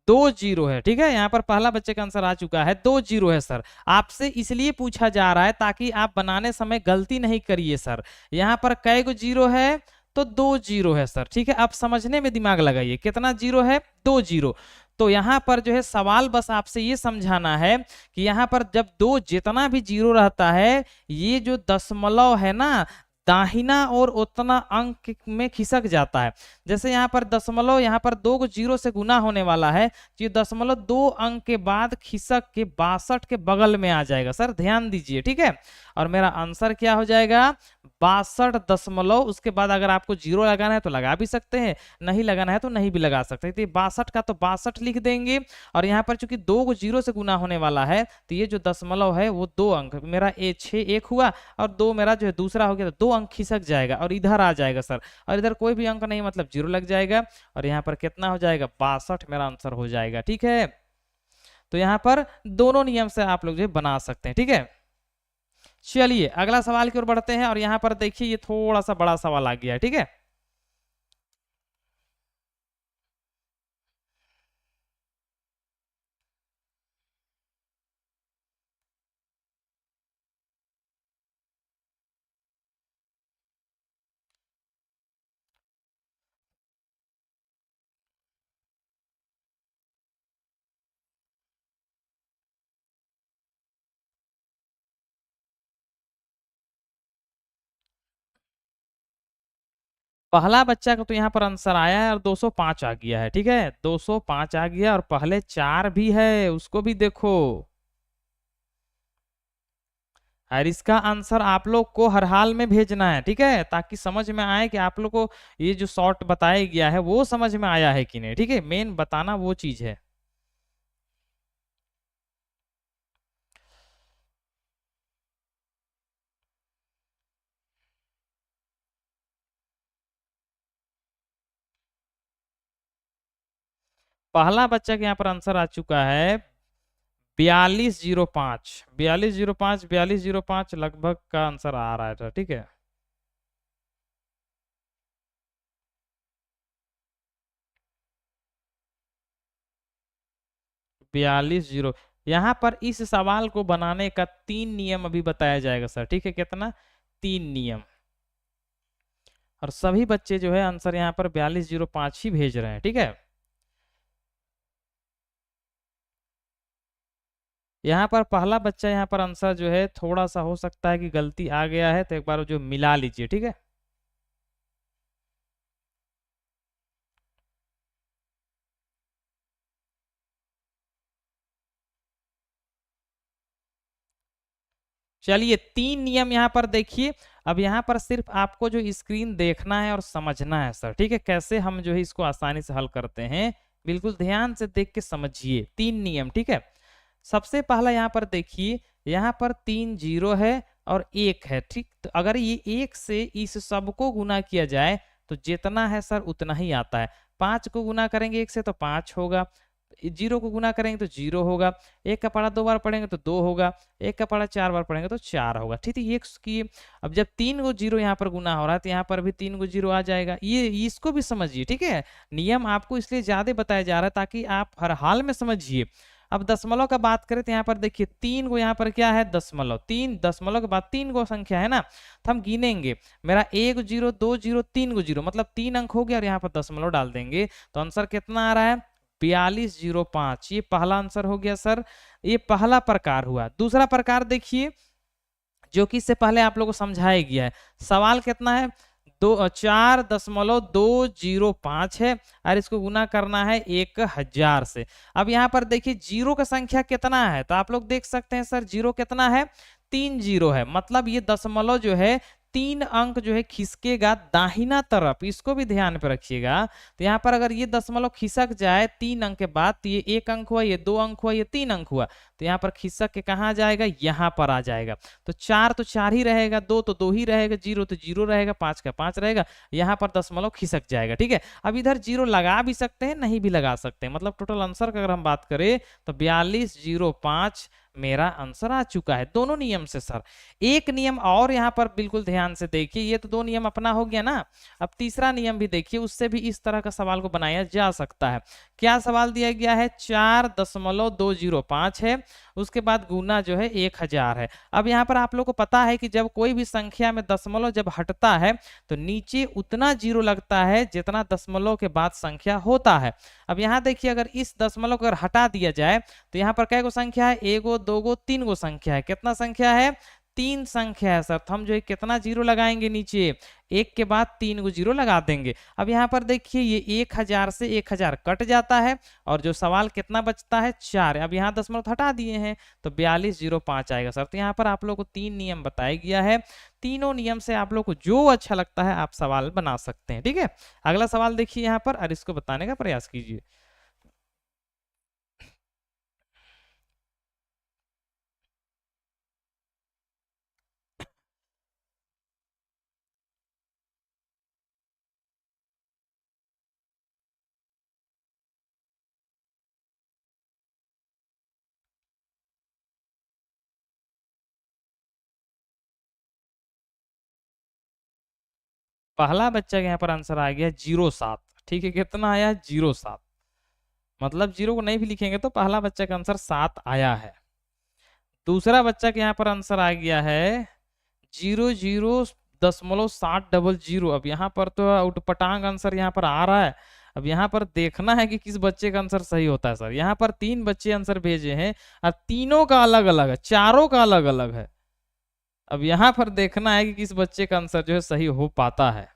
2 जीरो है, ठीक है। यहाँ पर पहला बच्चे का आंसर आ चुका है, 2 जीरो है सर। आपसे इसलिए पूछा जा रहा है ताकि आप बनाने समय गलती नहीं करिए सर। यहाँ पर कै गो जीरो है, तो 2 जीरो है सर, ठीक है। आप समझने में दिमाग लगाइए, कितना जीरो है, 2 जीरो। तो यहाँ पर जो है सवाल बस आपसे ये समझाना है कि यहाँ पर जब दो जितना भी जीरो रहता है, ये जो दशमलव है ना, दाहिना और उतना अंक में खिसक जाता है। जैसे यहाँ पर दशमलव, यहाँ पर 2 को 0 से गुना होने वाला है, तो ये दशमलव 2 अंक के बाद खिसक के 62 के बगल में आ जाएगा सर, ध्यान दीजिए, ठीक है। और मेरा आंसर क्या हो जाएगा, 62 दशमलव। उसके बाद अगर आपको 0 लगाना है तो लगा भी सकते हैं, नहीं लगाना है तो नहीं भी लगा सकते। तो 62 का तो 62 लिख देंगे। और यहाँ पर चूंकि 2 को 0 से गुना होने वाला है तो ये जो दशमलव है वो 2 अंक, मेरा 6 1 हुआ और 2 मेरा जो है दूसरा हो गया, तो 2 अंक खिसक जाएगा और इधर आ जाएगा सर। और इधर कोई भी अंक नहीं, मतलब 0 लग जाएगा और यहाँ पर कितना हो जाएगा, 62 मेरा आंसर हो जाएगा, ठीक है। तो यहाँ पर दोनों नियम से आप लोग जो है बना सकते हैं, ठीक है। चलिए अगला सवाल की ओर बढ़ते हैं और यहाँ पर देखिए ये थोड़ा सा बड़ा सवाल आ गया है, ठीक है। पहला बच्चा का तो यहाँ पर आंसर आया है और 205 आ गया है, ठीक है। 205 आ गया और पहले 4 भी है, उसको भी देखो। और इसका आंसर आप लोग को हर हाल में भेजना है, ठीक है, ताकि समझ में आए कि आप लोग को ये जो शॉर्ट बताया गया है वो समझ में आया है कि नहीं, ठीक है। मेन बताना वो चीज है। पहला बच्चा के यहाँ पर आंसर आ चुका है 4205। 4205, 4205 लगभग का आंसर आ रहा था, ठीक है। 42 0। यहाँ पर इस सवाल को बनाने का 3 नियम अभी बताया जाएगा सर, ठीक है। कितना, 3 नियम। और सभी बच्चे जो है आंसर यहाँ पर 4205 ही भेज रहे हैं। ठीक है, यहाँ पर पहला बच्चा यहाँ पर आंसर जो है थोड़ा सा हो सकता है कि गलती आ गया है, तो एक बार जो मिला लीजिए। ठीक है, चलिए 3 नियम यहाँ पर देखिए। अब यहाँ पर सिर्फ आपको जो स्क्रीन देखना है और समझना है सर। ठीक है, कैसे हम जो है इसको आसानी से हल करते हैं, बिल्कुल ध्यान से देख के समझिए। 3 नियम, ठीक है। सबसे पहला यहाँ पर देखिए, यहाँ पर 3 जीरो है और 1 है। ठीक, तो अगर ये 1 से इस सबको गुना किया जाए तो जितना है सर उतना ही आता है। 5 को गुना करेंगे 1 से तो 5 होगा, 0 को गुना करेंगे तो 0 होगा, 1 का पढ़ा 2 बार पढ़ेंगे तो 2 होगा, 1 का पढ़ा 4 बार पढ़ेंगे तो 4 होगा। ठीक है, ये की अब जब 3 गो जीरो यहाँ पर गुना हो रहा है तो यहाँ पर भी 3 गो जीरो आ जाएगा। ये इसको भी समझिए। ठीक है, नियम आपको इसलिए ज्यादा बताया जा रहा है ताकि आप हर हाल में समझिए। अब दशमलव का बात करें तो यहाँ पर देखिए 3 गो यहाँ पर क्या है, दशमलव। 3 दशमलव के बाद 3 गो संख्या है ना, तो हम गिनेंगे। मेरा 1 जीरो 2 जीरो 3 गो जीरो मतलब 3 अंक हो गया और यहाँ पर दशमलव डाल देंगे तो आंसर कितना आ रहा है, 4205। ये पहला आंसर हो गया सर, ये पहला प्रकार हुआ। दूसरा प्रकार देखिए जो कि इससे पहले आप लोगों को समझाया गया है। सवाल कितना है, 4.205 है और इसको गुना करना है 1000 से। अब यहाँ पर देखिए जीरो का संख्या कितना है, तो आप लोग देख सकते हैं सर जीरो कितना है, 3 जीरो है। मतलब ये दशमलव जो है 3 अंक जो है खिसकेगा दाहिना तरफ, इसको भी ध्यान पे रखिएगा। तो यहाँ पर अगर ये दशमलव खिसक जाए 3 अंक के बाद, तो ये 1 अंक हुआ, ये 2 अंक हुआ, ये 3 अंक हुआ, तो यहाँ पर खिसक के कहाँ जाएगा, यहाँ पर आ जाएगा। तो 4 तो 4 ही रहेगा, 2 तो 2 ही रहेगा, 0 तो 0 रहेगा, 5 का 5 रहेगा, यहाँ पर दशमलव खिसक जाएगा। ठीक है, अब इधर 0 लगा भी सकते हैं, नहीं भी लगा सकते हैं। मतलब टोटल आंसर का अगर हम बात करें तो 4205 मेरा आंसर आ चुका है दोनों नियम से सर। एक नियम और यहाँ पर बिल्कुल ध्यान से देखिए, ये तो 2 नियम अपना हो गया ना। अब तीसरा नियम भी देखिए, उससे भी इस तरह का सवाल को बनाया जा सकता है। क्या सवाल दिया गया है, 4.205 है, उसके बाद गुना जो है 1000 है। अब यहाँ पर आप लोग को पता है कि जब कोई भी संख्या में दशमलव जब हटता है तो नीचे उतना जीरो लगता है जितना दशमलव के बाद संख्या होता है। अब यहाँ देखिए अगर इस दशमलव को अगर हटा दिया जाए तो यहाँ पर कै गो संख्या है, 1 गो 2 गो 3 गो संख्या है। कितना संख्या है, 3 संख्या है सर। तो हम जो है कितना जीरो लगाएंगे नीचे, 1 के बाद 3 गो जीरो लगा देंगे। अब यहाँ पर देखिए ये 1000 से 1000 कट जाता है और जो सवाल कितना बचता है, 4। अब यहाँ दशमलव हटा दिए हैं तो 4205 आएगा सर। तो यहाँ पर आप लोग को 3 नियम बताया गया है। तीनों नियम से आप लोग को जो अच्छा लगता है आप सवाल बना सकते हैं। ठीक है, अगला सवाल देखिए यहाँ पर और इसको बताने का प्रयास कीजिए। पहला बच्चा के यहाँ पर आंसर आ गया 07। ठीक है, कितना आया, 07। मतलब जीरो को नहीं भी लिखेंगे तो पहला बच्चा का आंसर 7 आया है। दूसरा बच्चा के यहाँ पर आंसर आ गया है 00.700। अब यहाँ पर तो उटपटांग आंसर यहाँ पर आ रहा है। अब यहाँ पर देखना है कि किस बच्चे का आंसर सही होता है सर। यहाँ पर 3 बच्चे आंसर भेजे हैं और तीनों का अलग अलग है, चारों का अलग अलग है। अब यहाँ पर देखना है कि किस बच्चे का आंसर जो है सही हो पाता है।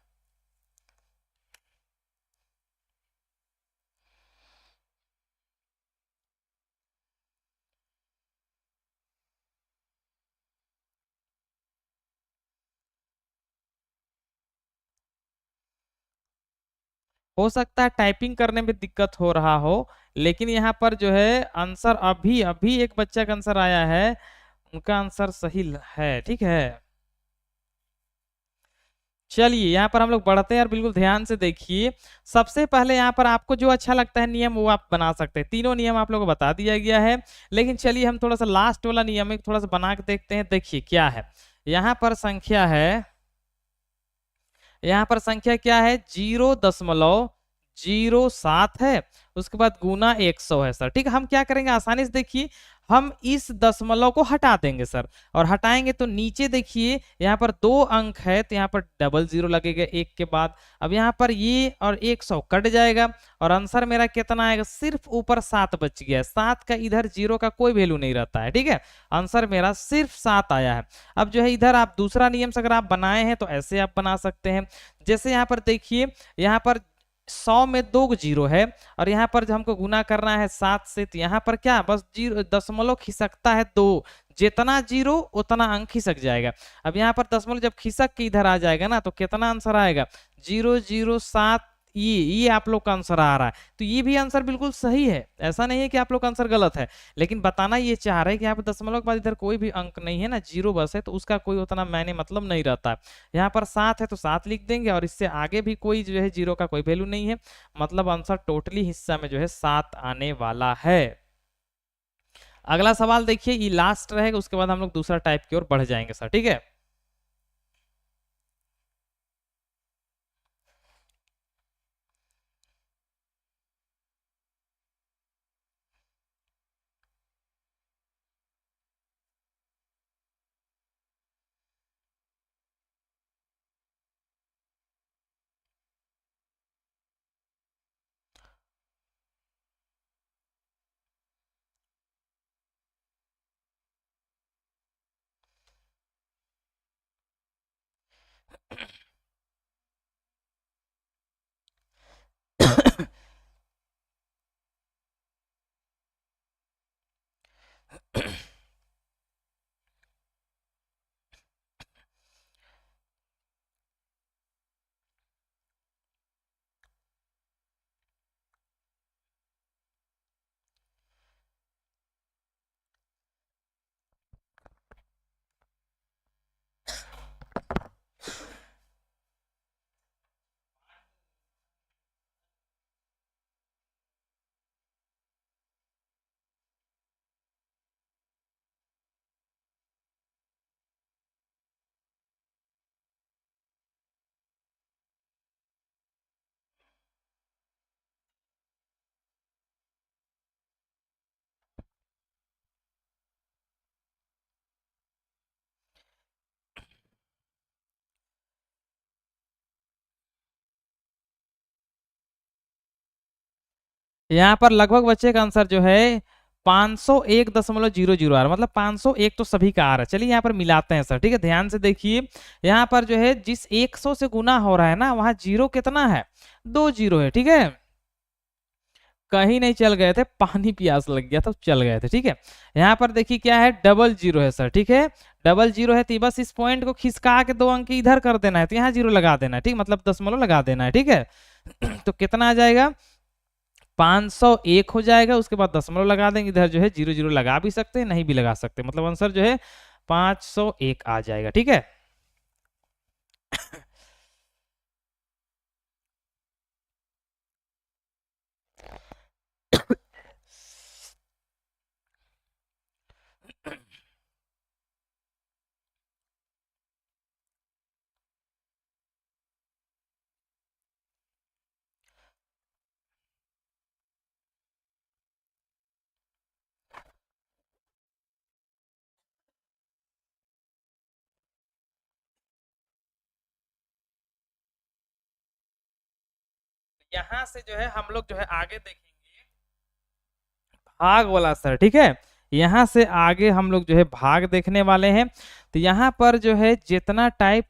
हो सकता है टाइपिंग करने में दिक्कत हो रहा हो, लेकिन यहाँ पर जो है आंसर अभी अभी एक बच्चा का आंसर आया है, उनका आंसर सही है। ठीक है, चलिए यहाँ पर हम लोग बढ़ते हैं और बिल्कुल ध्यान से देखिए। सबसे पहले यहाँ पर आपको जो अच्छा लगता है नियम वो आप बना सकते हैं। तीनों नियम आप लोगों को बता दिया गया है, लेकिन चलिए हम थोड़ा सा लास्ट वाला नियम एक थोड़ा सा बना के देखते हैं। देखिए क्या है, यहाँ पर संख्या है, यहाँ पर संख्या क्या है, 0.07 है, उसके बाद गुना 100 है सर। ठीक है, हम क्या करेंगे आसानी से देखिए, हम इस दशमलव को हटा देंगे सर, और हटाएंगे तो नीचे देखिए यहाँ पर 2 अंक है, तो यहाँ पर डबल जीरो लगेगा एक के बाद। अब यहाँ पर ये और 100 कट जाएगा, और आंसर मेरा कितना आएगा, सिर्फ ऊपर 7 बच गया है। 7 का इधर जीरो का कोई वैल्यू नहीं रहता है, ठीक है। आंसर मेरा सिर्फ 7 आया है। अब जो है इधर आप दूसरा नियम से अगर आप बनाए हैं तो ऐसे आप बना सकते हैं। जैसे यहाँ पर देखिए, यहाँ पर 100 में 2 जीरो है, और यहाँ पर जब हमको गुना करना है 7 से, तो यहाँ पर क्या बस जीरो दशमलव खिसकता है 2, जितना जीरो उतना अंक खिसक जाएगा। अब यहाँ पर दशमलव जब खिसक के इधर आ जाएगा ना, तो कितना आंसर आएगा, 007। ये आप लोग का आंसर आ रहा है, तो ये भी आंसर बिल्कुल सही है, ऐसा नहीं है कि आप लोग का आंसर गलत है। लेकिन बताना ये चाह रहे हैं कि यहाँ पर दशमलव के बाद इधर कोई भी अंक नहीं है ना, जीरो बस है, तो उसका कोई उतना मायने मतलब नहीं रहता है। यहाँ पर 7 है तो 7 लिख देंगे, और इससे आगे भी कोई जो है जीरो का कोई वैल्यू नहीं है, मतलब आंसर टोटली हिस्सा में जो है 7 आने वाला है। अगला सवाल देखिए, ये लास्ट रहेगा, उसके बाद हम लोग दूसरा टाइप की ओर बढ़ जाएंगे सर, ठीक है। यहाँ पर लगभग बच्चे का आंसर जो है 501.00 आ रहा, मतलब 501 तो सभी का आ रहा है। चलिए यहाँ पर मिलाते हैं सर, ठीक है, ध्यान से देखिए। यहाँ पर जो है जिस 100 से गुना हो रहा है ना, वहां जीरो कितना है, 2 जीरो है, ठीक है। कहीं नहीं चल गए थे, पानी प्यास लग गया था तो चल गए थे, ठीक है। यहाँ पर देखिए क्या है, डबल जीरो है सर, ठीक है। डबल जीरो है तो बस इस पॉइंट को खिसका के 2 अंक इधर कर देना है, तो यहाँ जीरो लगा देना है, ठीक, मतलब दशमलव लगा देना है, ठीक है। तो कितना आ जाएगा, 501 हो जाएगा। उसके बाद दशमलव लगा देंगे, इधर जो है जीरो जीरो लगा भी सकते हैं, नहीं भी लगा सकते, मतलब आंसर जो है 501 आ जाएगा, ठीक है। यहाँ से जो है हम लोग जो है आगे देखेंगे भाग वाला सर, ठीक है। यहाँ से आगे हम लोग जो है भाग देखने वाले हैं। तो यहाँ पर जो है जितना टाइप का